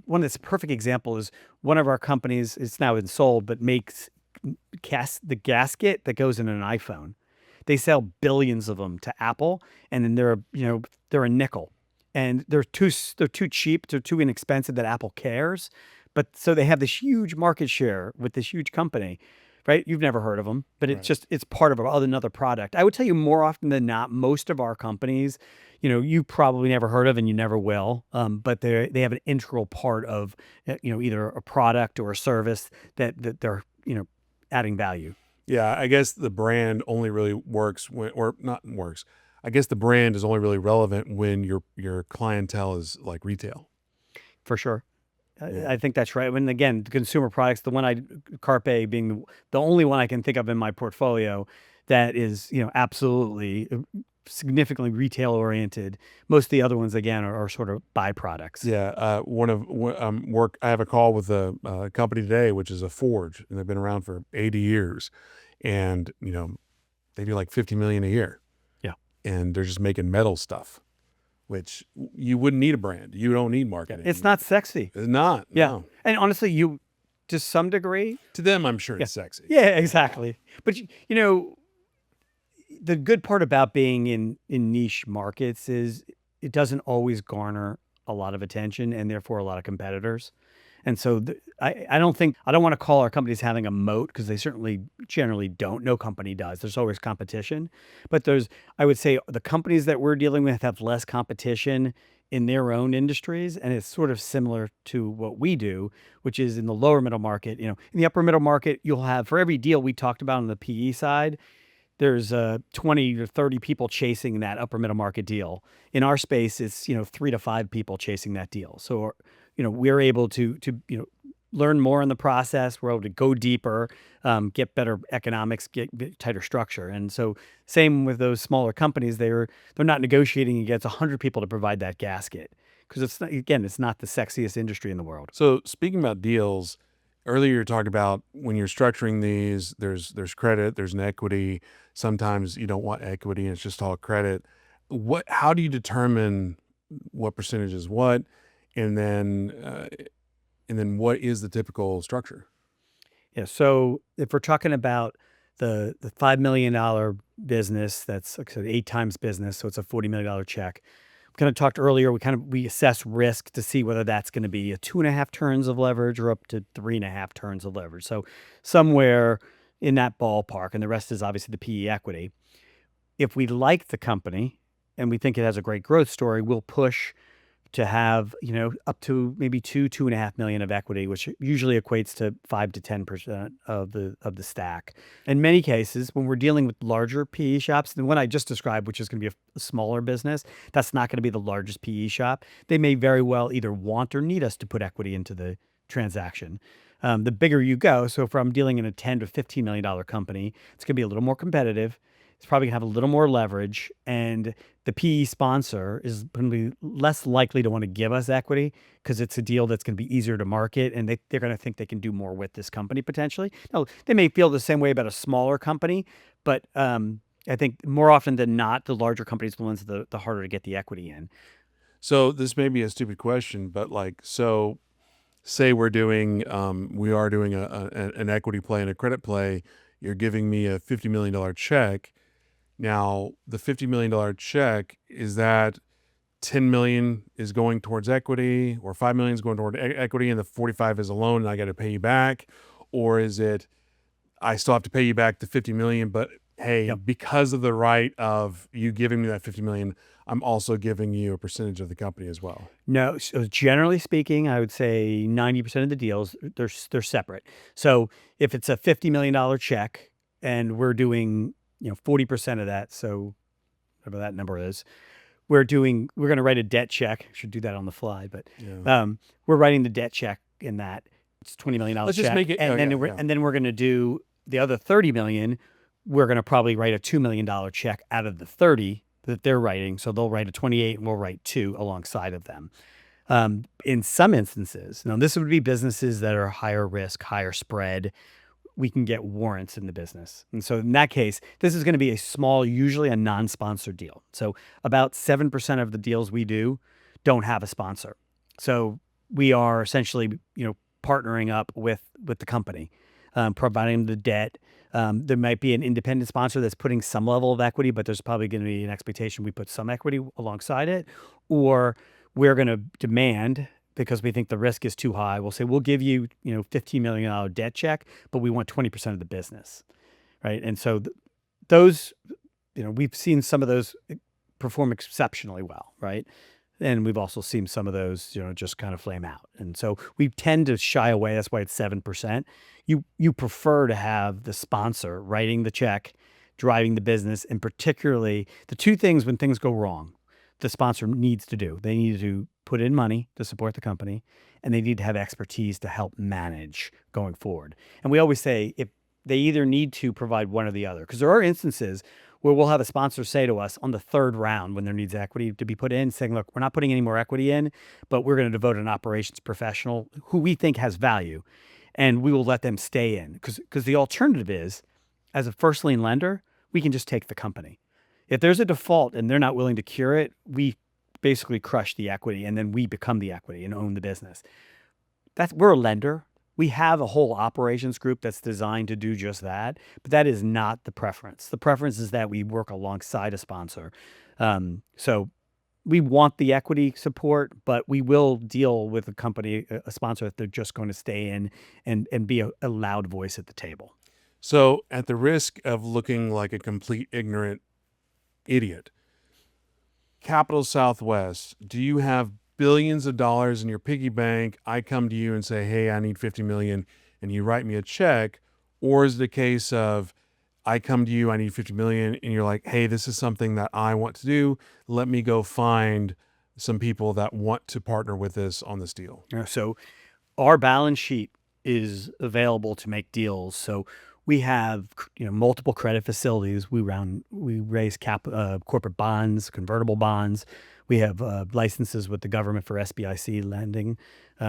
One that's a perfect example is one of our companies. It's now been sold, but makes the gasket that goes in an iPhone. They sell billions of them to Apple, and then they're a nickel, and they're too cheap, they're too inexpensive that Apple cares. But so they have this huge market share with this huge company. Right? You've never heard of them, but it's part of another product. I would tell you, more often than not, most of our companies, you probably never heard of, and you never will. But they have an integral part of, either a product or a service that they're, adding value. Yeah, I guess the brand only really works I guess the brand is only really relevant when your clientele is like retail. For sure. Yeah. I think that's right. When, again, the consumer products, Carpe being the only one I can think of in my portfolio that is, absolutely significantly retail oriented. Most of the other ones, again, are sort of byproducts. Yeah. I have a call with a company today, which is a forge, and they've been around for 80 years, and they do like 50 million a year. Yeah. And they're just making metal stuff, which you wouldn't need a brand. You don't need marketing. It's not sexy. It's not. Yeah. No. And honestly, to some degree, To them, I'm sure it's sexy. yeah, exactly. But the good part about being in niche markets is it doesn't always garner a lot of attention and therefore a lot of competitors. And so I don't want to call our companies having a moat, because they certainly generally don't. No company does. There's always competition. But I would say the companies that we're dealing with have less competition in their own industries. And it's sort of similar to what we do, which is in the lower middle market. In the upper middle market, you'll have, for every deal we talked about on the PE side, there's 20 to 30 people chasing that upper middle market deal. In our space, it's 3 to 5 people chasing that deal. So we're able to learn more in the process. We're able to go deeper, get better economics, get tighter structure. And so same with those smaller companies. They're not negotiating against 100 people to provide that gasket, because it's not the sexiest industry in the world. So speaking about deals, earlier you talked about when you're structuring these, there's credit, there's an equity. Sometimes you don't want equity and it's just all credit. How do you determine what percentage is what? And then what is the typical structure? Yeah. So if we're talking about the $5 million business, that's like I said, 8 times business. So it's a $40 million check. We kind of talked earlier, we assess risk to see whether that's going to be a 2.5 turns of leverage or up to 3.5 turns of leverage. So somewhere in that ballpark, and the rest is obviously the PE equity. If we like the company and we think it has a great growth story, we'll push to have, up to maybe 2.5 million of equity, which usually equates to 5 to 10% of the stack. In many cases, when we're dealing with larger PE shops, the one I just described, which is going to be a smaller business, that's not going to be the largest PE shop. They may very well either want or need us to put equity into the transaction. The bigger you go, so if I'm dealing in a $10 to $15 million company, it's going to be a little more competitive. It's probably going to have a little more leverage, and the PE sponsor is going to be less likely to want to give us equity, because it's a deal that's going to be easier to market, and they're going to think they can do more with this company potentially. Now, they may feel the same way about a smaller company, but I think more often than not, the larger companies are the ones the harder to get the equity in. So this may be a stupid question, but so say we are doing an equity play and a credit play. You're giving me a $50 million check. Now, the $50 million check, is that 10 million is going towards equity, or 5 million is going toward equity, and the 45 is a loan and I got to pay you back? Or is it, I still have to pay you back the 50 million, but hey, Yep. because of the right of you giving me that 50 million, I'm also giving you a percentage of the company as well? No, so generally speaking, I would say 90% of the deals, they're separate. So if it's a $50 million check and we're doing 40% of that, so whatever that number is, we're going to write a debt check. Should do that on the fly, but Yeah. we're writing the debt check in that. It's $20 million Let's just check, make it, and then yeah. we're going to do the other 30 million. We're going to probably write a $2 million check out of the 30 that they're writing. So they'll write a 28 and we'll write 2 alongside of them. In some instances, now this would be businesses that are higher risk, higher spread. We can get warrants in the business. And so in that case, this is going to be a small, usually a non-sponsored deal. So about 7% of the deals we do don't have a sponsor. So we are essentially, partnering up with the company, providing the debt. There might be an independent sponsor that's putting some level of equity, but there's probably going to be an expectation we put some equity alongside it, or we're going to demand, because we think the risk is too high. We'll say, we'll give you, $15 million debt check, but we want 20% of the business, right? And so those, we've seen some of those perform exceptionally well, right? And we've also seen some of those, just kind of flame out. And so we tend to shy away. That's why it's 7%. You prefer to have the sponsor writing the check, driving the business, and particularly the two things when things go wrong, the sponsor needs to do. They need to put in money to support the company, and they need to have expertise to help manage going forward. And we always say, if they either need to provide one or the other, because there are instances where we'll have a sponsor say to us on the third round, when there needs equity to be put in, saying, look, we're not putting any more equity in, but we're going to devote an operations professional who we think has value, and we will let them stay in. Because the alternative is, as a first lien lender, we can just take the company. If there's a default and they're not willing to cure it, we basically crush the equity, and then we become the equity and own the business. We're a lender. We have a whole operations group that's designed to do just that, but that is not the preference. The preference is that we work alongside a sponsor. So we want the equity support, but we will deal with a company, a sponsor, if they're just going to stay in and be a loud voice at the table. So, at the risk of looking like a complete ignorant idiot, Capital Southwest, do you have billions of dollars in your piggy bank? I come to you and say, "Hey, I need 50 million," and you write me a check, or is it a case of I come to you, I need 50 million, and you're like, "Hey, this is something that I want to do. Let me go find some people that want to partner with this on this deal." So our balance sheet is available to make deals. So we have multiple credit facilities. We raise corporate bonds, convertible bonds. We have licenses with the government for SBIC lending.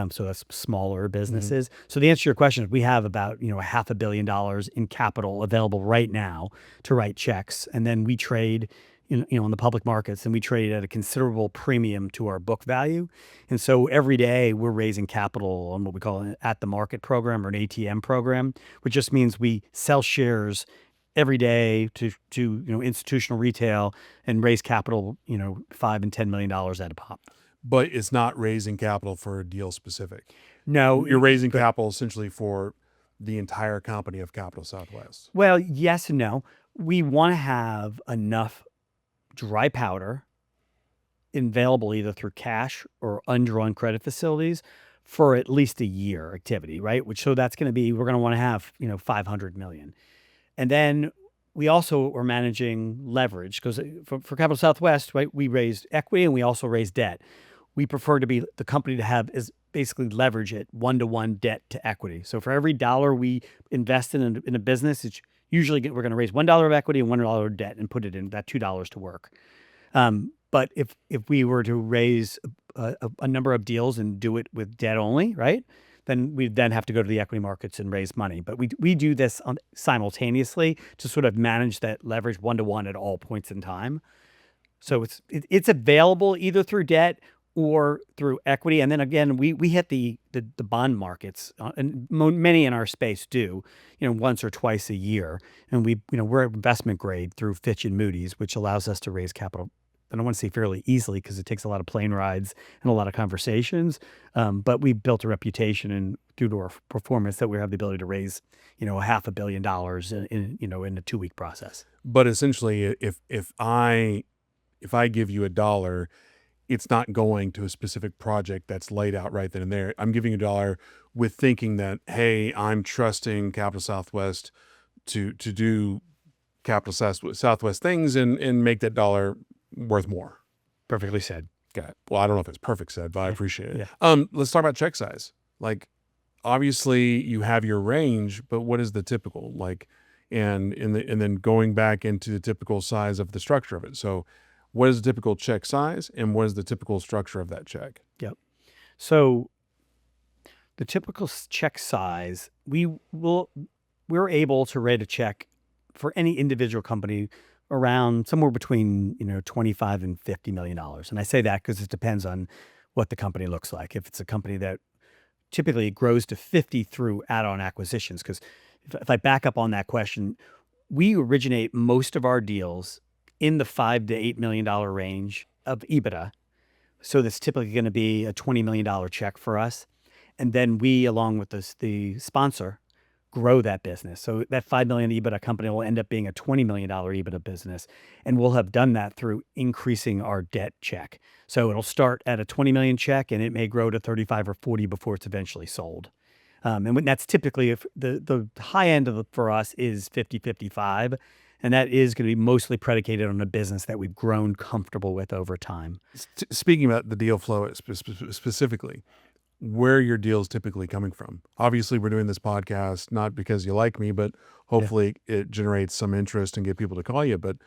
So that's smaller businesses. So the answer to your question is we have about $500 million in capital available right now to write checks, and then we trade in the public markets, and we trade at a considerable premium to our book value. And so every day we're raising capital on what we call an at the market program or an ATM program, which just means we sell shares every day to institutional retail and raise capital, $5 and $10 million at a pop. But it's not raising capital for a deal specific. No, You're raising capital essentially for the entire company of Capital Southwest. Well, yes and no. We want to have enough dry powder available either through cash or undrawn credit facilities for at least a year activity, right? So that's going to be, we're going to want to have, 500 million. And then we also are managing leverage because for Capital Southwest, right, we raised equity and we also raised debt. We prefer to be the company to have is basically leverage it 1-to-1 debt to equity. So for every dollar we invest in a business, it's usually we're going to raise $1 of equity and $1 of debt and put it in that $2 to work. But if we were to raise a number of deals and do it with debt only, right, then we'd have to go to the equity markets and raise money. But we do this simultaneously to sort of manage that leverage 1-to-1 at all points in time. So it's available either through debt or through equity. And then again, we hit the bond markets, and many in our space do, once or twice a year. And we're investment grade through Fitch and Moody's, which allows us to raise capital. I don't want to say fairly easily because it takes a lot of plane rides and a lot of conversations. But we've built a reputation and due to our performance that we have the ability to raise, $500 million in a 2-week process. But essentially, if I give you $1, it's not going to a specific project that's laid out right then and there. I'm giving you $1 with thinking that, hey, I'm trusting Capital Southwest to do Capital Southwest things and make that $1 worth more. Perfectly said. Got it. Well, I don't know if it's perfect said, but I appreciate it. Yeah. Let's talk about check size. Like, obviously you have your range, but what is the typical and then going back into the typical size of the structure of it. So what is the typical check size and what is the typical structure of that check? Yep. So the typical check size, we're able to write a check for any individual company around somewhere between, $25 and $50 million. And I say that because it depends on what the company looks like. If it's a company that typically grows to 50 through add-on acquisitions, because if I back up on that question, we originate most of our deals in the $5 to $8 million range of EBITDA. So that's typically going to be a $20 million check for us. And then we, along with the sponsor, grow that business. So that $5 million EBITDA company will end up being a $20 million EBITDA business. And we'll have done that through increasing our debt check. So it'll start at a 20 million check and it may grow to 35 or 40 before it's eventually sold. And that's typically, if the high end for us is 50-55. And that is going to be mostly predicated on a business that we've grown comfortable with over time. Speaking about the deal flow specifically, where are your deals typically coming from? Obviously, we're doing this podcast not because you like me, but hopefully it generates some interest and get people to call you. But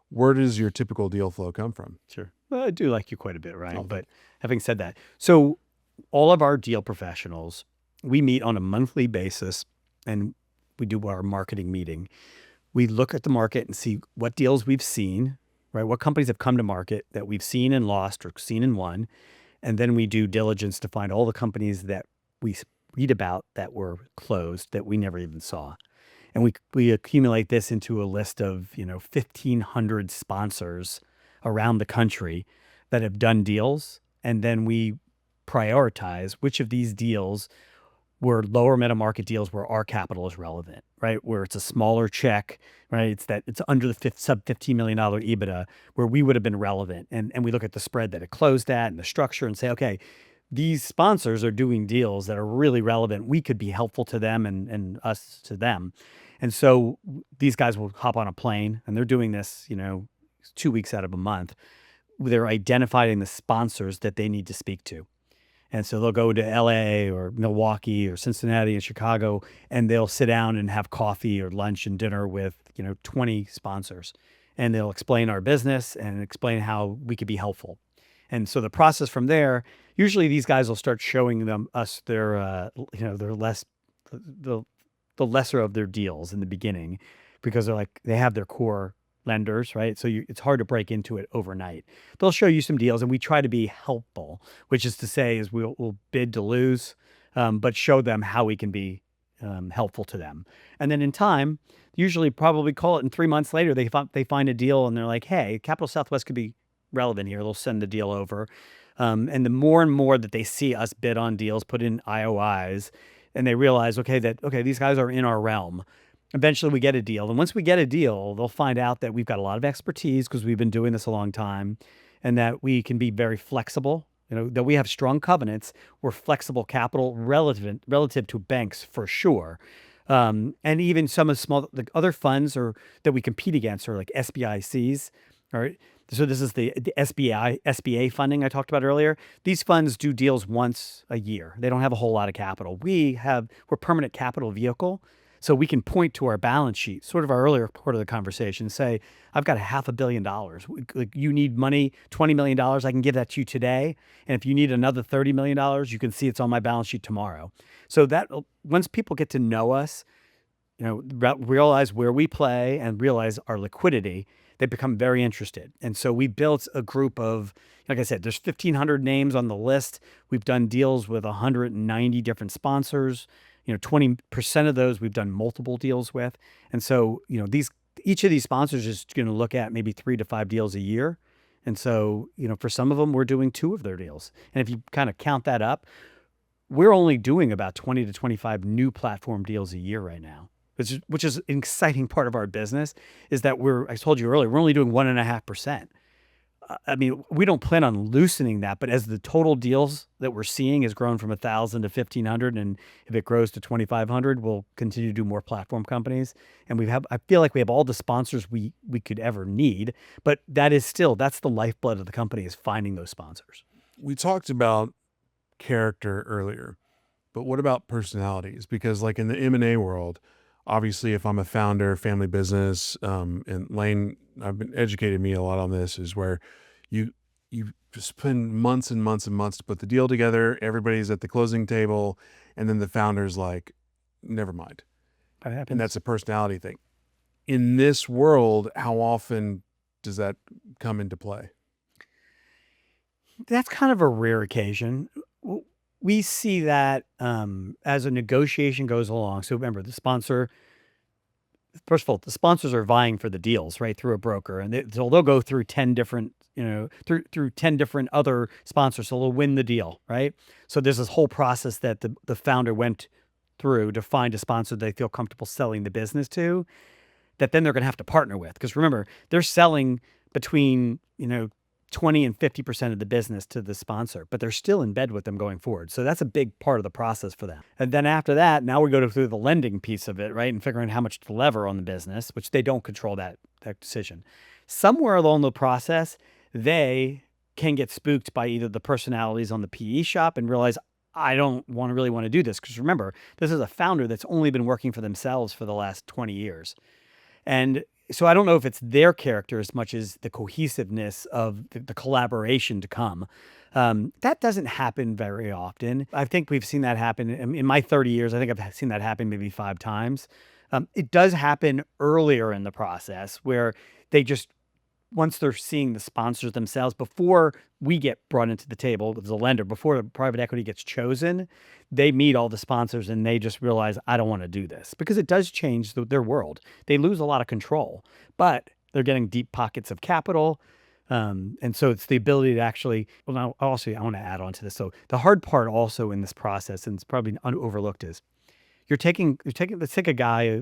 where does your typical deal flow come from? Sure. Well, I do like you quite a bit, Ryan. But having said that, so all of our deal professionals, we meet on a monthly basis and we do our marketing meeting. We look at the market and see what deals we've seen, right? What companies have come to market that we've seen and lost or seen and won. And then we do diligence to find all the companies that we read about that were closed that we never even saw. And we accumulate this into a list of, 1,500 sponsors around the country that have done deals, and then we prioritize which of these deals were lower middle market deals where our capital is relevant, right? Where it's a smaller check, right? It's under the sub $15 million EBITDA where we would have been relevant. And we look at the spread that it closed at and the structure and say, okay, these sponsors are doing deals that are really relevant. We could be helpful to them and us to them. And so these guys will hop on a plane, and they're doing this, 2 weeks out of a month. They're identifying the sponsors that they need to speak to. And so they'll go to LA or Milwaukee or Cincinnati and Chicago, and they'll sit down and have coffee or lunch and dinner with, 20 sponsors. And they'll explain our business and explain how we could be helpful. And so the process from there, usually these guys will start showing us their, their the lesser of their deals in the beginning, because they have their core lenders, right? So it's hard to break into it overnight. They'll show you some deals, and we try to be helpful, which is to say is we'll bid to lose, but show them how we can be helpful to them. And then in time, usually probably call it in 3 months later, they find a deal and they're like, hey, Capital Southwest could be relevant here. They'll send the deal over. And the more and more that they see us bid on deals, put in IOIs, and they realize, okay, these guys are in our realm. Eventually we get a deal. And once we get a deal, they'll find out that we've got a lot of expertise because we've been doing this a long time, and that we can be very flexible, that we have strong covenants. We're flexible capital relative to banks for sure. And even some of the other funds that we compete against are like SBICs. All right. So this is the SBA funding I talked about earlier. These funds do deals once a year. They don't have a whole lot of capital. We're permanent capital vehicle. So we can point to our balance sheet, sort of our earlier part of the conversation, say, I've got $500 million. Like, you need money, $20 million, I can give that to you today. And if you need another $30 million, you can see it's on my balance sheet tomorrow. So that once people get to know us, realize where we play and realize our liquidity, they become very interested. And so we built a group of, like I said, there's 1,500 names on the list. We've done deals with 190 different sponsors. 20% of those we've done multiple deals with. And so, each of these sponsors is going to look at maybe 3 to 5 deals a year. And so, for some of them, we're doing 2 of their deals. And if you kind of count that up, we're only doing about 20 to 25 new platform deals a year right now, which is an exciting part of our business, is that I told you earlier, we're only doing 1.5%. I mean, we don't plan on loosening that, but as the total deals that we're seeing has grown from 1,000 to 1,500, and if it grows to 2,500, we'll continue to do more platform companies. And I feel like we have all the sponsors we could ever need, but that's the lifeblood of the company, is finding those sponsors. We talked about character earlier, but what about personalities? Because like in the M&A world, obviously, if I'm a founder, family business, and Lane, I've been educated me a lot on this, is where you spend months and months and months to put the deal together. Everybody's at the closing table, and then the founder's like, never mind. That happens. And that's a personality thing. In this world, how often does that come into play? That's kind of a rare occasion. We see that as a negotiation goes along. So remember, first of all, the sponsors are vying for the deals, right, through a broker. And they'll go through 10 different, through 10 different other sponsors. So they'll win the deal, right? So there's this whole process that the founder went through to find a sponsor they feel comfortable selling the business to, that then they're going to have to partner with. Because remember, they're selling between, 20 and 50% of the business to the sponsor, but they're still in bed with them going forward. So that's a big part of the process for them. And then after that, now we go through the lending piece of it, right? And figuring out how much to lever on the business, which they don't control that decision. Somewhere along the process, they can get spooked by either the personalities on the PE shop and realize, I don't really want to do this. Because remember, this is a founder that's only been working for themselves for the last 20 years. And so I don't know if it's their character as much as the cohesiveness of the collaboration to come. That doesn't happen very often. I think we've seen that happen in my 30 years. I think I've seen that happen maybe 5 times. It does happen earlier in the process where they just, once they're seeing the sponsors themselves, before we get brought into the table as a lender, before the private equity gets chosen, they meet all the sponsors and they just realize, I don't want to do this, because it does change their world. They lose a lot of control, but they're getting deep pockets of capital. And so it's the ability to actually, well, now also I want to add on to this. So the hard part also in this process, and it's probably overlooked, is let's take a guy, a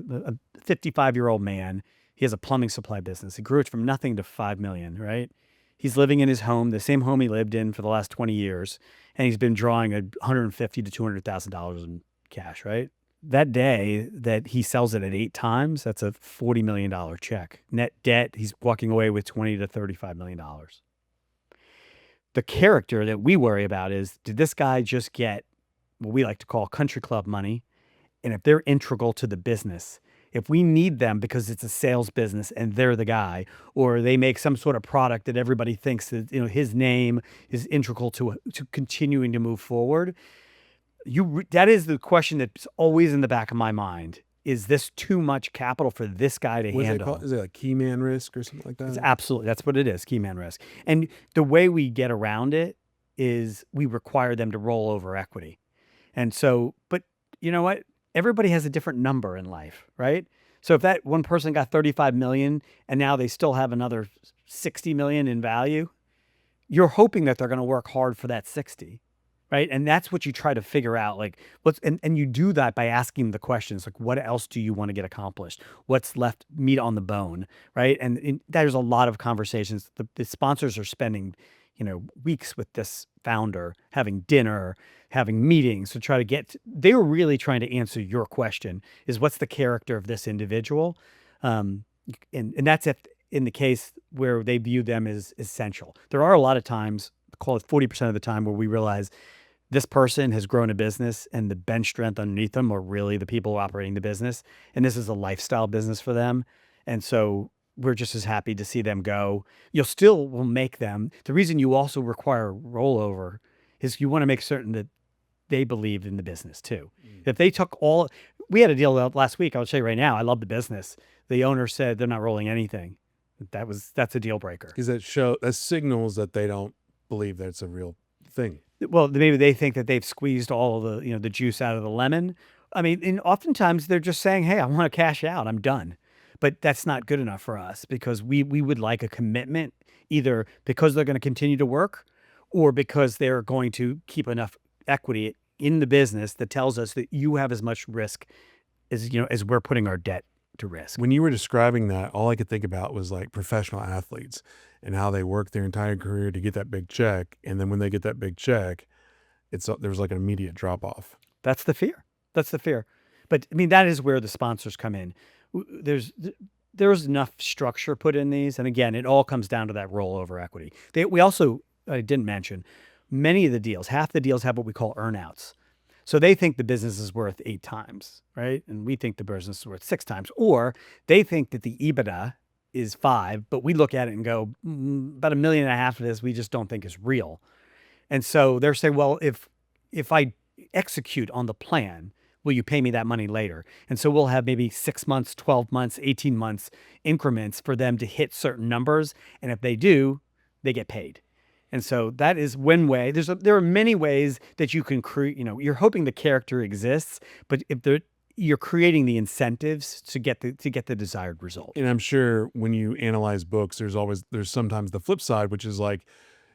55-year-old man. He has a plumbing supply business. He grew it from nothing to 5 million, right? He's living in his home, the same home he lived in for the last 20 years, and he's been drawing $150,000 to $200,000 in cash, right? That day that he sells it at 8 times, that's a $40 million check. Net debt, he's walking away with $20 to $35 million. The character that we worry about is, did this guy just get what we like to call country club money? And if they're integral to the business, if we need them because it's a sales business and they're the guy, or they make some sort of product that everybody thinks that his name is integral to continuing to move forward, that is the question that's always in the back of my mind. Is this too much capital for this guy to handle? Is it like key man risk or something like that? It's absolutely, that's what it is, key man risk. And the way we get around it is we require them to roll over equity. And so, but you know what? Everybody has a different number in life, right? So if that one person got 35 million and now they still have another 60 million in value, you're hoping that they're going to work hard for that 60, right? And that's what you try to figure out. Like and you do that by asking the questions, like, what else do you want to get accomplished? What's left meat on the bone, right? And there's a lot of conversations. The sponsors are spending, weeks with this founder, having dinner, having meetings to try to they were really trying to answer your question, is what's the character of this individual? And that's in the case where they view them as essential. There are a lot of times, call it 40% of the time, where we realize this person has grown a business and the bench strength underneath them are really the people operating the business. And this is a lifestyle business for them. And so we're just as happy to see them go. Will make them. The reason you also require rollover is you want to make certain that they believe in the business too. If they took we had a deal last week. I'll tell you right now, I love the business. The owner said they're not rolling anything. That's a deal breaker. Because that signals that they don't believe that it's a real thing. Well, maybe they think that they've squeezed all of the juice out of the lemon. I mean, and oftentimes they're just saying, "Hey, I want to cash out. I'm done." But that's not good enough for us, because we would like a commitment, either because they're going to continue to work or because they're going to keep enough equity in the business that tells us that you have as much risk as we're putting our debt to risk. When you were describing that, all I could think about was like professional athletes and how they work their entire career to get that big check. And then when they get that big check, there's like an immediate drop off. That's the fear. But I mean, that is where the sponsors come in. There's enough structure put in these. And again, it all comes down to that rollover equity. We also, I didn't mention, many of the deals, half the deals have what we call earnouts. So they think the business is worth 8 times, right? And we think the business is worth 6 times. Or they think that the EBITDA is 5, but we look at it and go, about $1.5 million of this we just don't think is real. And so they're saying, well, if I execute on the plan, will you pay me that money later? And so we'll have maybe 6 months, 12 months, 18 months increments for them to hit certain numbers. And if they do, they get paid. And so that is one way. There are many ways that you can create, you're hoping the character exists, but you're creating the incentives to get the desired result. And I'm sure when you analyze books, there's sometimes the flip side, which is like,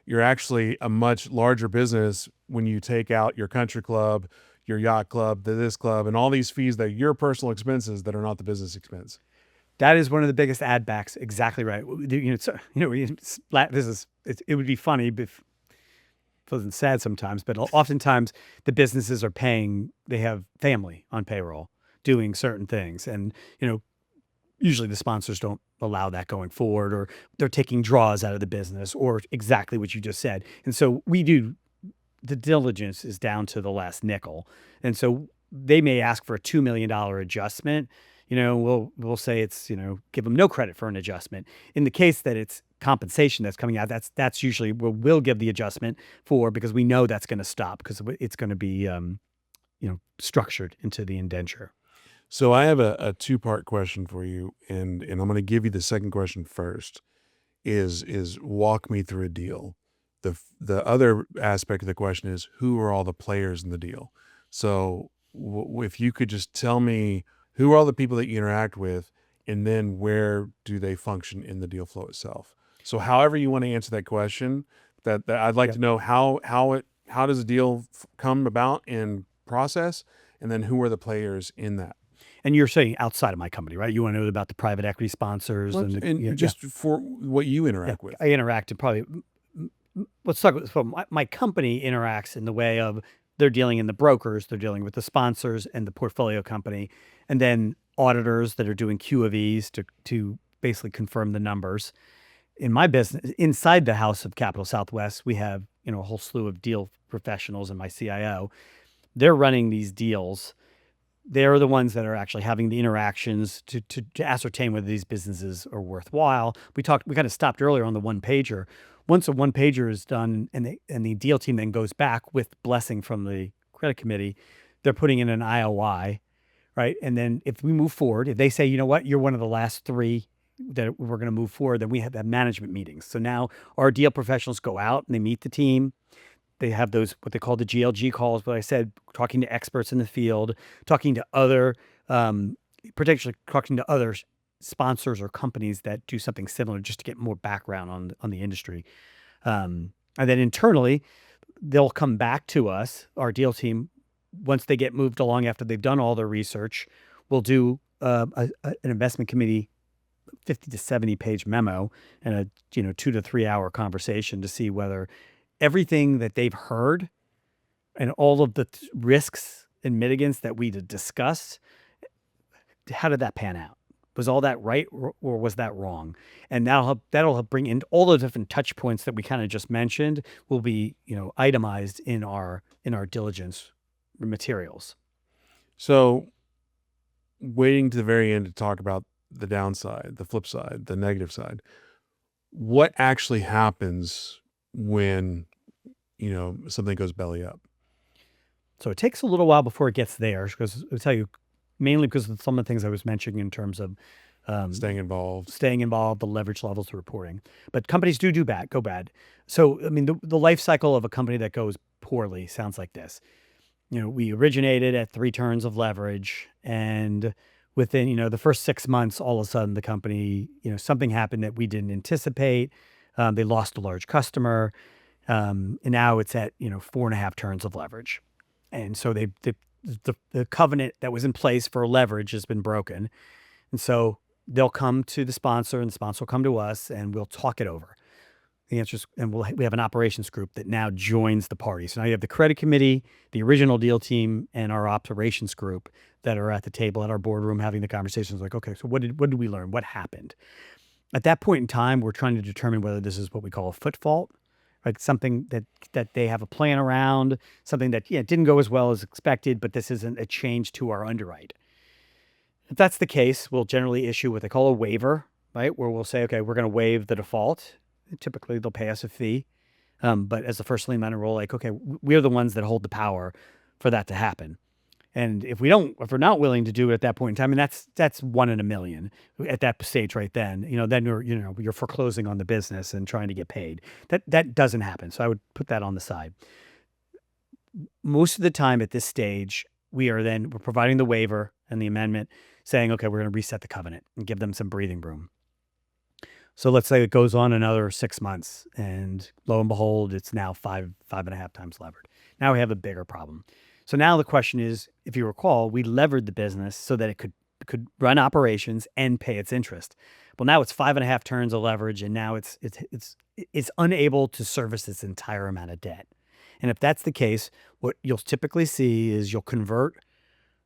you're actually a much larger business when you take out your country club, your yacht club, this club, and all these fees that are your personal expenses that are not the business expense. That is one of the biggest add backs. Exactly right. It would be funny if it wasn't sad sometimes, but oftentimes the businesses they have family on payroll doing certain things. And, usually the sponsors don't allow that going forward, or they're taking draws out of the business, or exactly what you just said. And so the diligence is down to the last nickel. And so they may ask for a $2 million adjustment. We'll say it's, give them no credit for an adjustment. In the case that it's compensation that's coming out, that's usually what we'll give the adjustment for, because we know that's going to stop, because it's going to be, structured into the indenture. So I have a 2-part question for you, and I'm going to give you the second question first, is walk me through a deal. The other aspect of the question is, who are all the players in the deal? So if you could just tell me, who are all the people that you interact with, and then where do they function in the deal flow itself? So however you want to answer that question, that I'd like to know how does a deal come about in process, and then who are the players in that? And you're saying outside of my company, right? You want to know about the private equity sponsors And just for what you interact with. I interacted probably. Let's talk about, so my company interacts in the way of they're dealing in the brokers, they're dealing with the sponsors and the portfolio company, and then auditors that are doing Q of E's to basically confirm the numbers. In my business, inside the house of Capital Southwest, we have a whole slew of deal professionals and my CIO. They're running these deals. They're the ones that are actually having the interactions to ascertain whether these businesses are worthwhile. We kind of stopped earlier on the one pager. Once a one pager is done and the deal team then goes back with blessing from the credit committee, they're putting in an IOI, right? And then if we move forward, if they say, you know what, you're one of the last three that we're going to move forward, then we have management meetings. So now our deal professionals go out and they meet the team. They have those, what they call the GLG calls, but I said, talking to experts in the field, talking to other, particularly talking to other sponsors or companies that do something similar just to get more background on the industry. And then internally, they'll come back to us, our deal team, once they get moved along after they've done all their research. We'll do an investment committee 50 to 70 page memo and a 2 to 3 hour conversation to see whether everything that they've heard and all of the risks and mitigants that we discussed, how did that pan out? Was all that right or was that wrong? And that'll help bring in all the different touch points that we kind of just mentioned will be, itemized in our diligence materials. So waiting to the very end to talk about the downside, the flip side, the negative side, what actually happens when, something goes belly up? So it takes a little while before it gets there, because I'll tell you, mainly because of some of the things I was mentioning in terms of Staying involved, the leverage levels, the reporting. But companies go bad. So, I mean, the life cycle of a company that goes poorly sounds like this. We originated at 3 turns of leverage, and within, the first 6 months, all of a sudden the company, something happened that we didn't anticipate. They lost a large customer. And now it's at, 4.5 turns of leverage. And so the covenant that was in place for leverage has been broken. And so they'll come to the sponsor and the sponsor will come to us and we'll talk it over. The answer is, and we have an operations group that now joins the party. So now you have the credit committee, the original deal team, and our operations group that are at the table at our boardroom having the conversations like, okay, so what did we learn? What happened? At that point in time, we're trying to determine whether this is what we call a foot fault, like something that they have a plan around, something that didn't go as well as expected, but this isn't a change to our underwrite. If that's the case, we'll generally issue what they call a waiver, right? Where we'll say, okay, we're going to waive the default. Typically, they'll pay us a fee. But as the first lien lender, we're like, okay, we're the ones that hold the power for that to happen. And if we're not willing to do it at that point in time, and that's 1 in a million at that stage right then, then you're foreclosing on the business and trying to get paid. That doesn't happen. So I would put that on the side. Most of the time at this stage, we're providing the waiver and the amendment saying, okay, we're going to reset the covenant and give them some breathing room. So let's say it goes on another 6 months and lo and behold, it's now 5.5 times levered. Now we have a bigger problem. So now the question is, if you recall, we levered the business so that it could run operations and pay its interest. Well, now it's 5.5 turns of leverage, and now it's unable to service its entire amount of debt. And if that's the case, what you'll typically see is you'll convert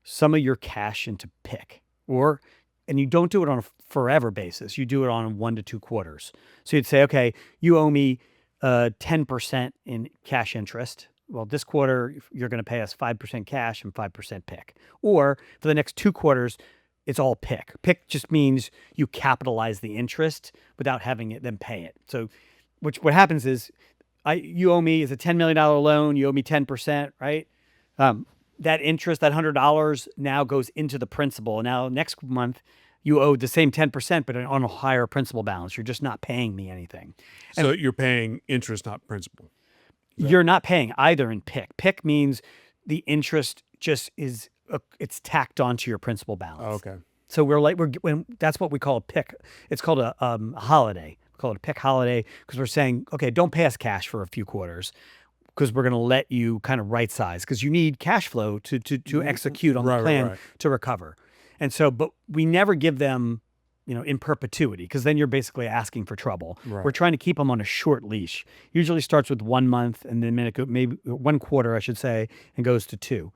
some of your cash into PIK, and you don't do it on a forever basis. You do it on 1 to 2 quarters. So you'd say, okay, you owe me 10% in cash interest. Well, this quarter, you're going to pay us 5% cash and 5% PIK. Or for the next 2 quarters, it's all PIK. PIK just means you capitalize the interest without having it then pay it. So what happens is you owe me, it's a $10 million loan, you owe me 10%, right? That interest, that $100 now goes into the principal. Now, next month, you owe the same 10%, but on a higher principal balance. You're just not paying me anything. So you're paying interest, not principal. You're not paying either in PIK. PIK means the interest just it's tacked onto your principal balance. Oh, okay. So that's what we call a PIK. It's called a holiday. We call it a pick holiday, because we're saying, okay, don't pay us cash for a few quarters, because we're going to let you kind of right size, because you need cash flow to execute on the plan to recover. And so, but we never give them, in perpetuity, because then you're basically asking for trouble. Right. We're trying to keep them on a short leash. Usually starts with 1 month, and then maybe 1 quarter, I should say, and goes to 2.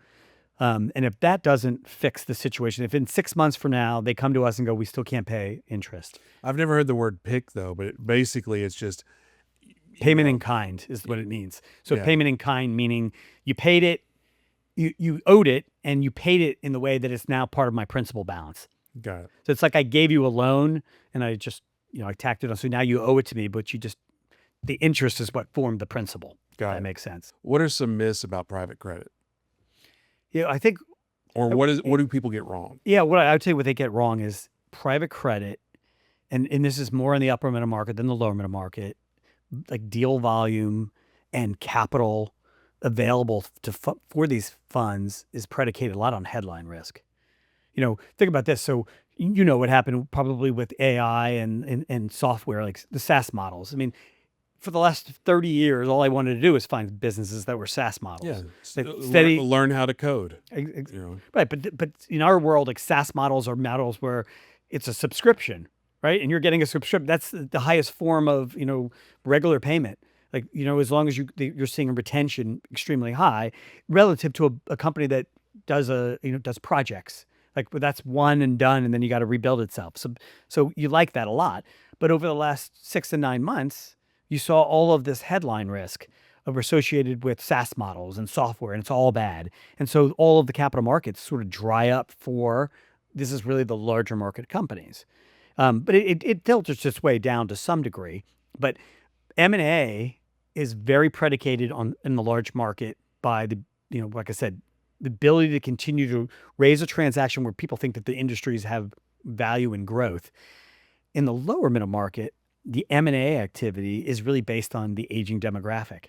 And if that doesn't fix the situation, if in 6 months from now they come to us and go, we still can't pay interest. I've never heard the word pick though, but basically it's just payment in kind is what it means. So Yeah. payment in kind, meaning you paid it, you owed it, and you paid it in the way that it's now part of my principal balance. Got it. So it's like I gave you a loan and I just, I tacked it on. So now you owe it to me, but the interest is what formed the principal. Got That it. makes sense. What are some myths about private credit? I think, Or what do people get wrong? what I would say what they get wrong is private credit, and this is more in the upper middle market than the lower middle market, like deal volume and capital available for these funds is predicated a lot on headline risk. Think about this. So what happened probably with AI and software, like the SaaS models. I mean, for the last 30 years, all I wanted to do was find businesses that were SaaS models. Yeah, learn how to code. Right, but in our world, like SaaS models are models where it's a subscription, right? And you're getting a subscription. That's the highest form of regular payment. Like as long as you're seeing a retention extremely high relative to a company that does does projects. Like that's one and done, and then you got to rebuild itself. So you like that a lot. But over the last 6 to 9 months, you saw all of this headline risk associated with SaaS models and software, and it's all bad. And so all of the capital markets sort of dry up for this is really the larger market companies. But it filters its way down to some degree. But M&A is very predicated in the large market by the, like I said, the ability to continue to raise a transaction where people think that the industries have value and growth. In the lower middle market, the M&A activity is really based on the aging demographic,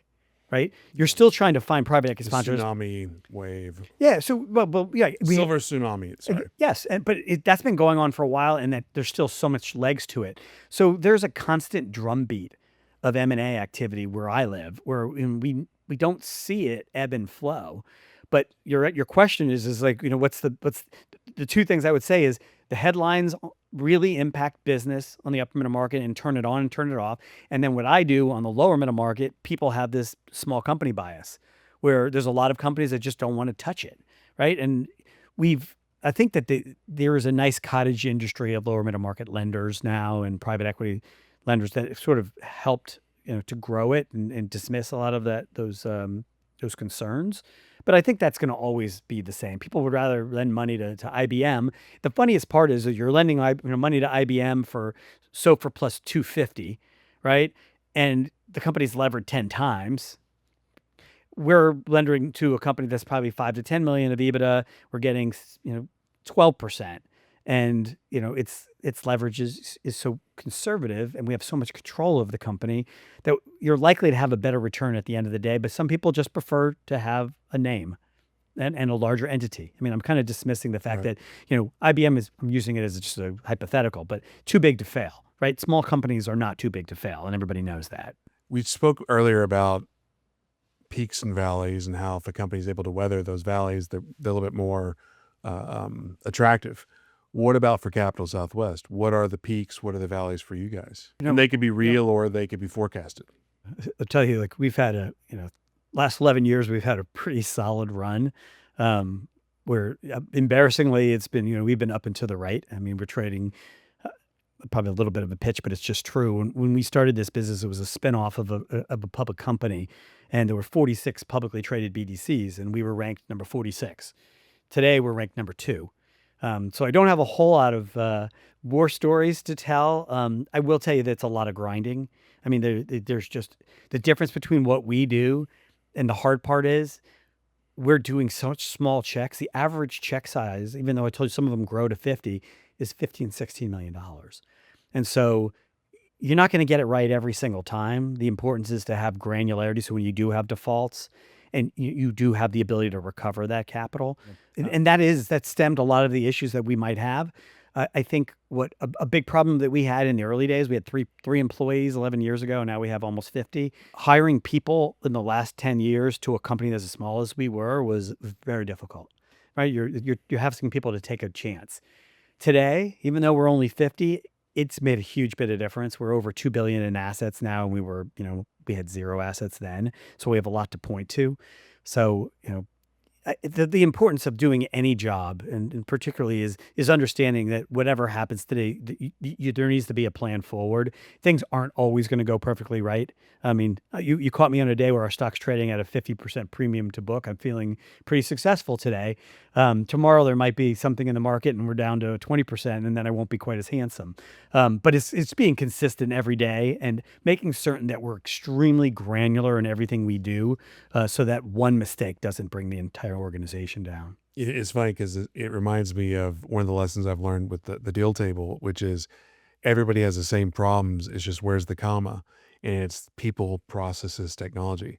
right? You're still trying to find private equity sponsors. Tsunami wave. Yeah. So, Silver tsunami. Sorry. Yes. But that's been going on for a while, and that there's still so much legs to it. So there's a constant drumbeat of M&A activity where I live, where we don't see it ebb and flow. But your question is like, what's the two things I would say is the headlines really impact business on the upper middle market and turn it on and turn it off. And then what I do on the lower middle market, people have this small company bias where there's a lot of companies that just don't want to touch it, right? And I think that there is a nice cottage industry of lower middle market lenders now and private equity lenders that sort of helped to grow it and dismiss a lot of those concerns. But I think that's going to always be the same. People would rather lend money to IBM. The funniest part is that you're lending money to IBM for SOFR plus 250, right? And the company's levered 10 times. We're lending to a company that's probably 5 to 10 million of EBITDA. We're getting 12%. And its leverage is so conservative, and we have so much control of the company that you're likely to have a better return at the end of the day. But some people just prefer to have a name and a larger entity. I mean, I'm kind of dismissing the fact that IBM I'm using it as just a hypothetical, but too big to fail, right? Small companies are not too big to fail, and everybody knows that. We spoke earlier about peaks and valleys and how if a company is able to weather those valleys, they're a little bit more attractive. What about for Capital Southwest? What are the peaks? What are the valleys for you guys? And they could be real or they could be forecasted. I'll tell you, like we've had last 11 years, we've had a pretty solid run where embarrassingly it's been, we've been up and to the right. I mean, we're trading probably a little bit of a pitch, but it's just true. When we started this business, it was a spinoff of a public company, and there were 46 publicly traded BDCs, and we were ranked number 46. Today, we're ranked number 2. So I don't have a whole lot of war stories to tell. I will tell you that it's a lot of grinding. I mean, there's just the difference between what we do and the hard part is we're doing such small checks. The average check size, even though I told you some of them grow to 50, is $15, $16 million. And so you're not going to get it right every single time. The importance is to have granularity. So when you do have defaults, and you do have the ability to recover that capital. And that stemmed a lot of the issues that we might have. I think what a big problem that we had in the early days, we had three employees 11 years ago, and now we have almost 50. Hiring people in the last 10 years to a company that's as small as we were was very difficult, right? You're asking people to take a chance. Today, even though we're only 50, it's made a huge bit of difference. We're over 2 billion in assets now, and we had zero assets then, so we have a lot to point to. So, the importance of doing any job, and particularly is understanding that whatever happens today, there needs to be a plan forward. Things aren't always going to go perfectly right. I mean, you caught me on a day where our stock's trading at a 50% premium to book. I'm feeling pretty successful today. Tomorrow there might be something in the market and we're down to 20%, and then I won't be quite as handsome. But it's being consistent every day and making certain that we're extremely granular in everything we do, so that one mistake doesn't bring the entire organization down. It's funny because it reminds me of one of the lessons I've learned with the deal table, which is everybody has the same problems. It's just where's the comma, and it's people, processes, technology.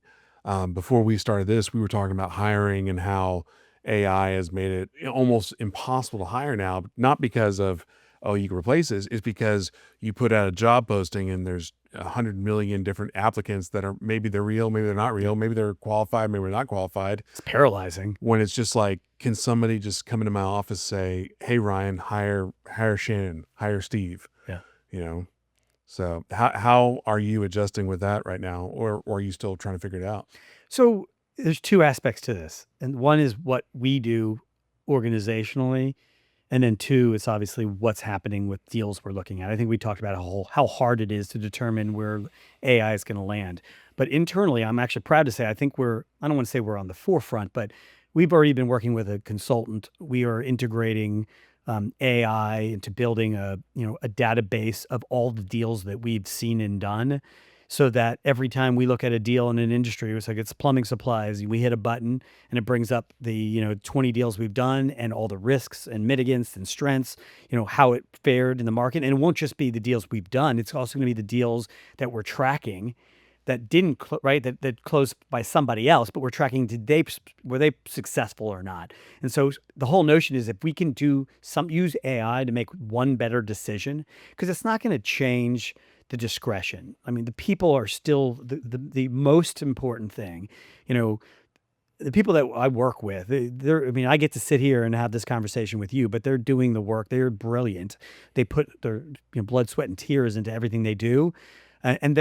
Before we started this, we were talking about hiring and how AI has made it almost impossible to hire now. Not because of, oh, you can replace this. It's because you put out a job posting and there's 100 million different applicants that are, maybe they're real, maybe they're not real, maybe they're qualified, maybe they're not qualified. It's paralyzing. When it's just like, can somebody just come into my office, say, hey, Ryan, hire Shannon, hire Steve, Yeah. you know? So how are you adjusting with that right now? Or are you still trying to figure it out? So there's two aspects to this. And one is what we do organizationally. And then two, it's obviously what's happening with deals we're looking at. I think we talked about how hard it is to determine where AI is going to land. But internally, I'm actually proud to say, I think I don't want to say we're on the forefront, but we've already been working with a consultant. We are integrating AI into building a database of all the deals that we've seen and done, so that every time we look at a deal in an industry, it's like it's plumbing supplies, we hit a button and it brings up the 20 deals we've done and all the risks and mitigants and strengths, how it fared in the market. And it won't just be the deals we've done, it's also going to be the deals that we're tracking that didn't right that closed by somebody else, but we're tracking, were they successful or not. And so the whole notion is, if we can use AI to make one better decision, because it's not going to change the discretion. I mean, the people are still the most important thing. The people that I work with, I mean, I get to sit here and have this conversation with you, but they're doing the work. They're brilliant. They put their blood, sweat, and tears into everything they do. And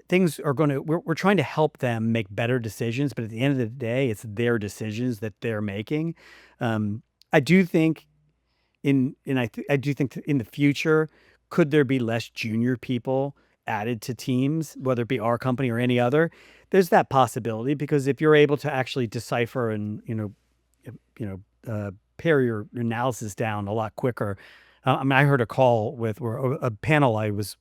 things are we're trying to help them make better decisions, but at the end of the day, it's their decisions that they're making. I do think I do think in the future, could there be less junior people added to teams, whether it be our company or any other? There's that possibility, because if you're able to actually decipher and pare your analysis down a lot quicker. I mean, I heard a call with or a panel I was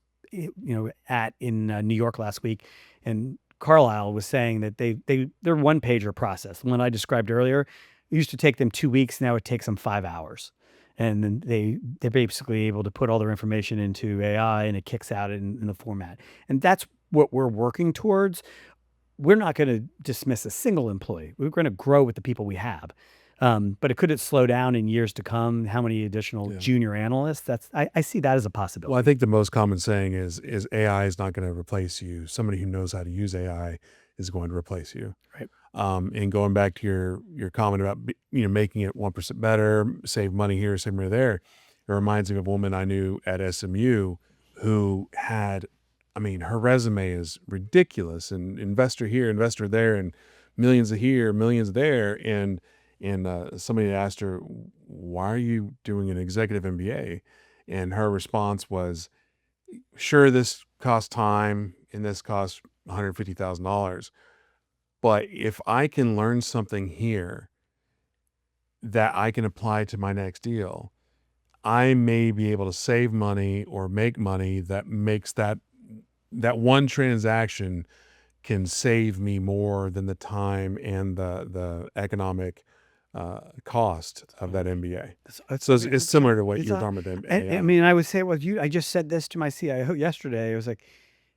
at in New York last week, and Carlyle was saying that their one pager process, the one I described earlier, it used to take them 2 weeks. Now it takes them 5 hours. And then they're basically able to put all their information into AI and it kicks out in the format. And that's what we're working towards. We're not going to dismiss a single employee. We're going to grow with the people we have. But could it slow down in years to come? How many additional junior analysts? I see that as a possibility. Well, I think the most common saying is AI is not going to replace you. Somebody who knows how to use AI is going to replace you. Right. And going back to your comment about making it 1% better, save money here, save money there, it reminds me of a woman I knew at SMU who had, I mean, her resume is ridiculous, and investor here, investor there, and millions here, millions there, and somebody asked her, why are you doing an executive MBA? And her response was, sure, this costs time and this costs $150,000. But if I can learn something here that I can apply to my next deal, I may be able to save money or make money that makes that one transaction can save me more than the time and the economic cost of that MBA. So it's similar to what you're talking about. I mean, I would say, well, I just said this to my CIO yesterday. I was like,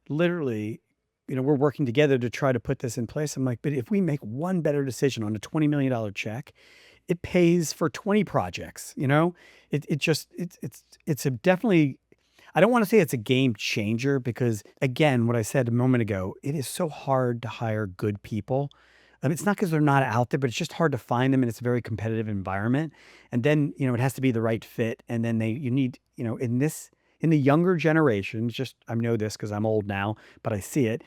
literally, we're working together to try to put this in place. I'm like, but if we make one better decision on a $20 million check, it pays for 20 projects. It's a definitely, I don't want to say it's a game changer because, again, what I said a moment ago, it is so hard to hire good people. It's not because they're not out there, but it's just hard to find them, and it's a very competitive environment. And then, it has to be the right fit. And then you need, in the younger generations, just I know this because I'm old now, but I see it.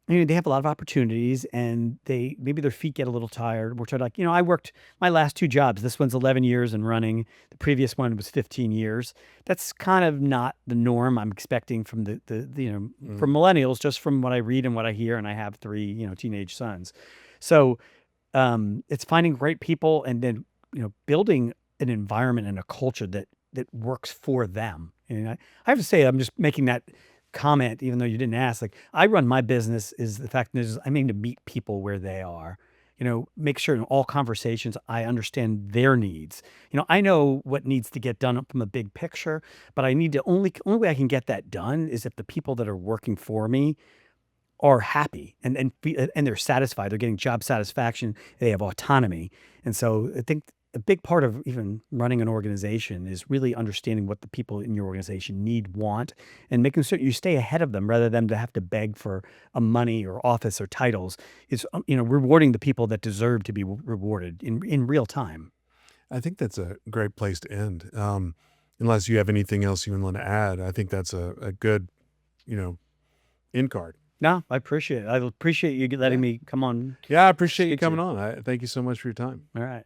They have a lot of opportunities, and maybe their feet get a little tired. We're like, I worked my last 2 jobs. This one's 11 years and running. The previous one was 15 years. That's kind of not the norm I'm expecting from from millennials, just from what I read and what I hear. And I have 3, teenage sons. So it's finding great people and then, building an environment and a culture that works for them. And I have to say, I'm just making that comment, even though you didn't ask. Like, I run my business is the fact is I mean to meet people where they are. Make sure in all conversations I understand their needs. I know what needs to get done from a big picture, but I need to only way I can get that done is if the people that are working for me are happy and they're satisfied. They're getting job satisfaction. They have autonomy. And so I think a big part of even running an organization is really understanding what the people in your organization need, want, and making certain you stay ahead of them rather than to have to beg for a money or office or titles. It's, rewarding the people that deserve to be rewarded in real time. I think that's a great place to end. Unless you have anything else you want to add, I think that's a good, end card. No, I appreciate it. I appreciate you letting Yeah. me come on. Yeah, I appreciate you Speak to you. coming on. Thank you so much for your time. All right.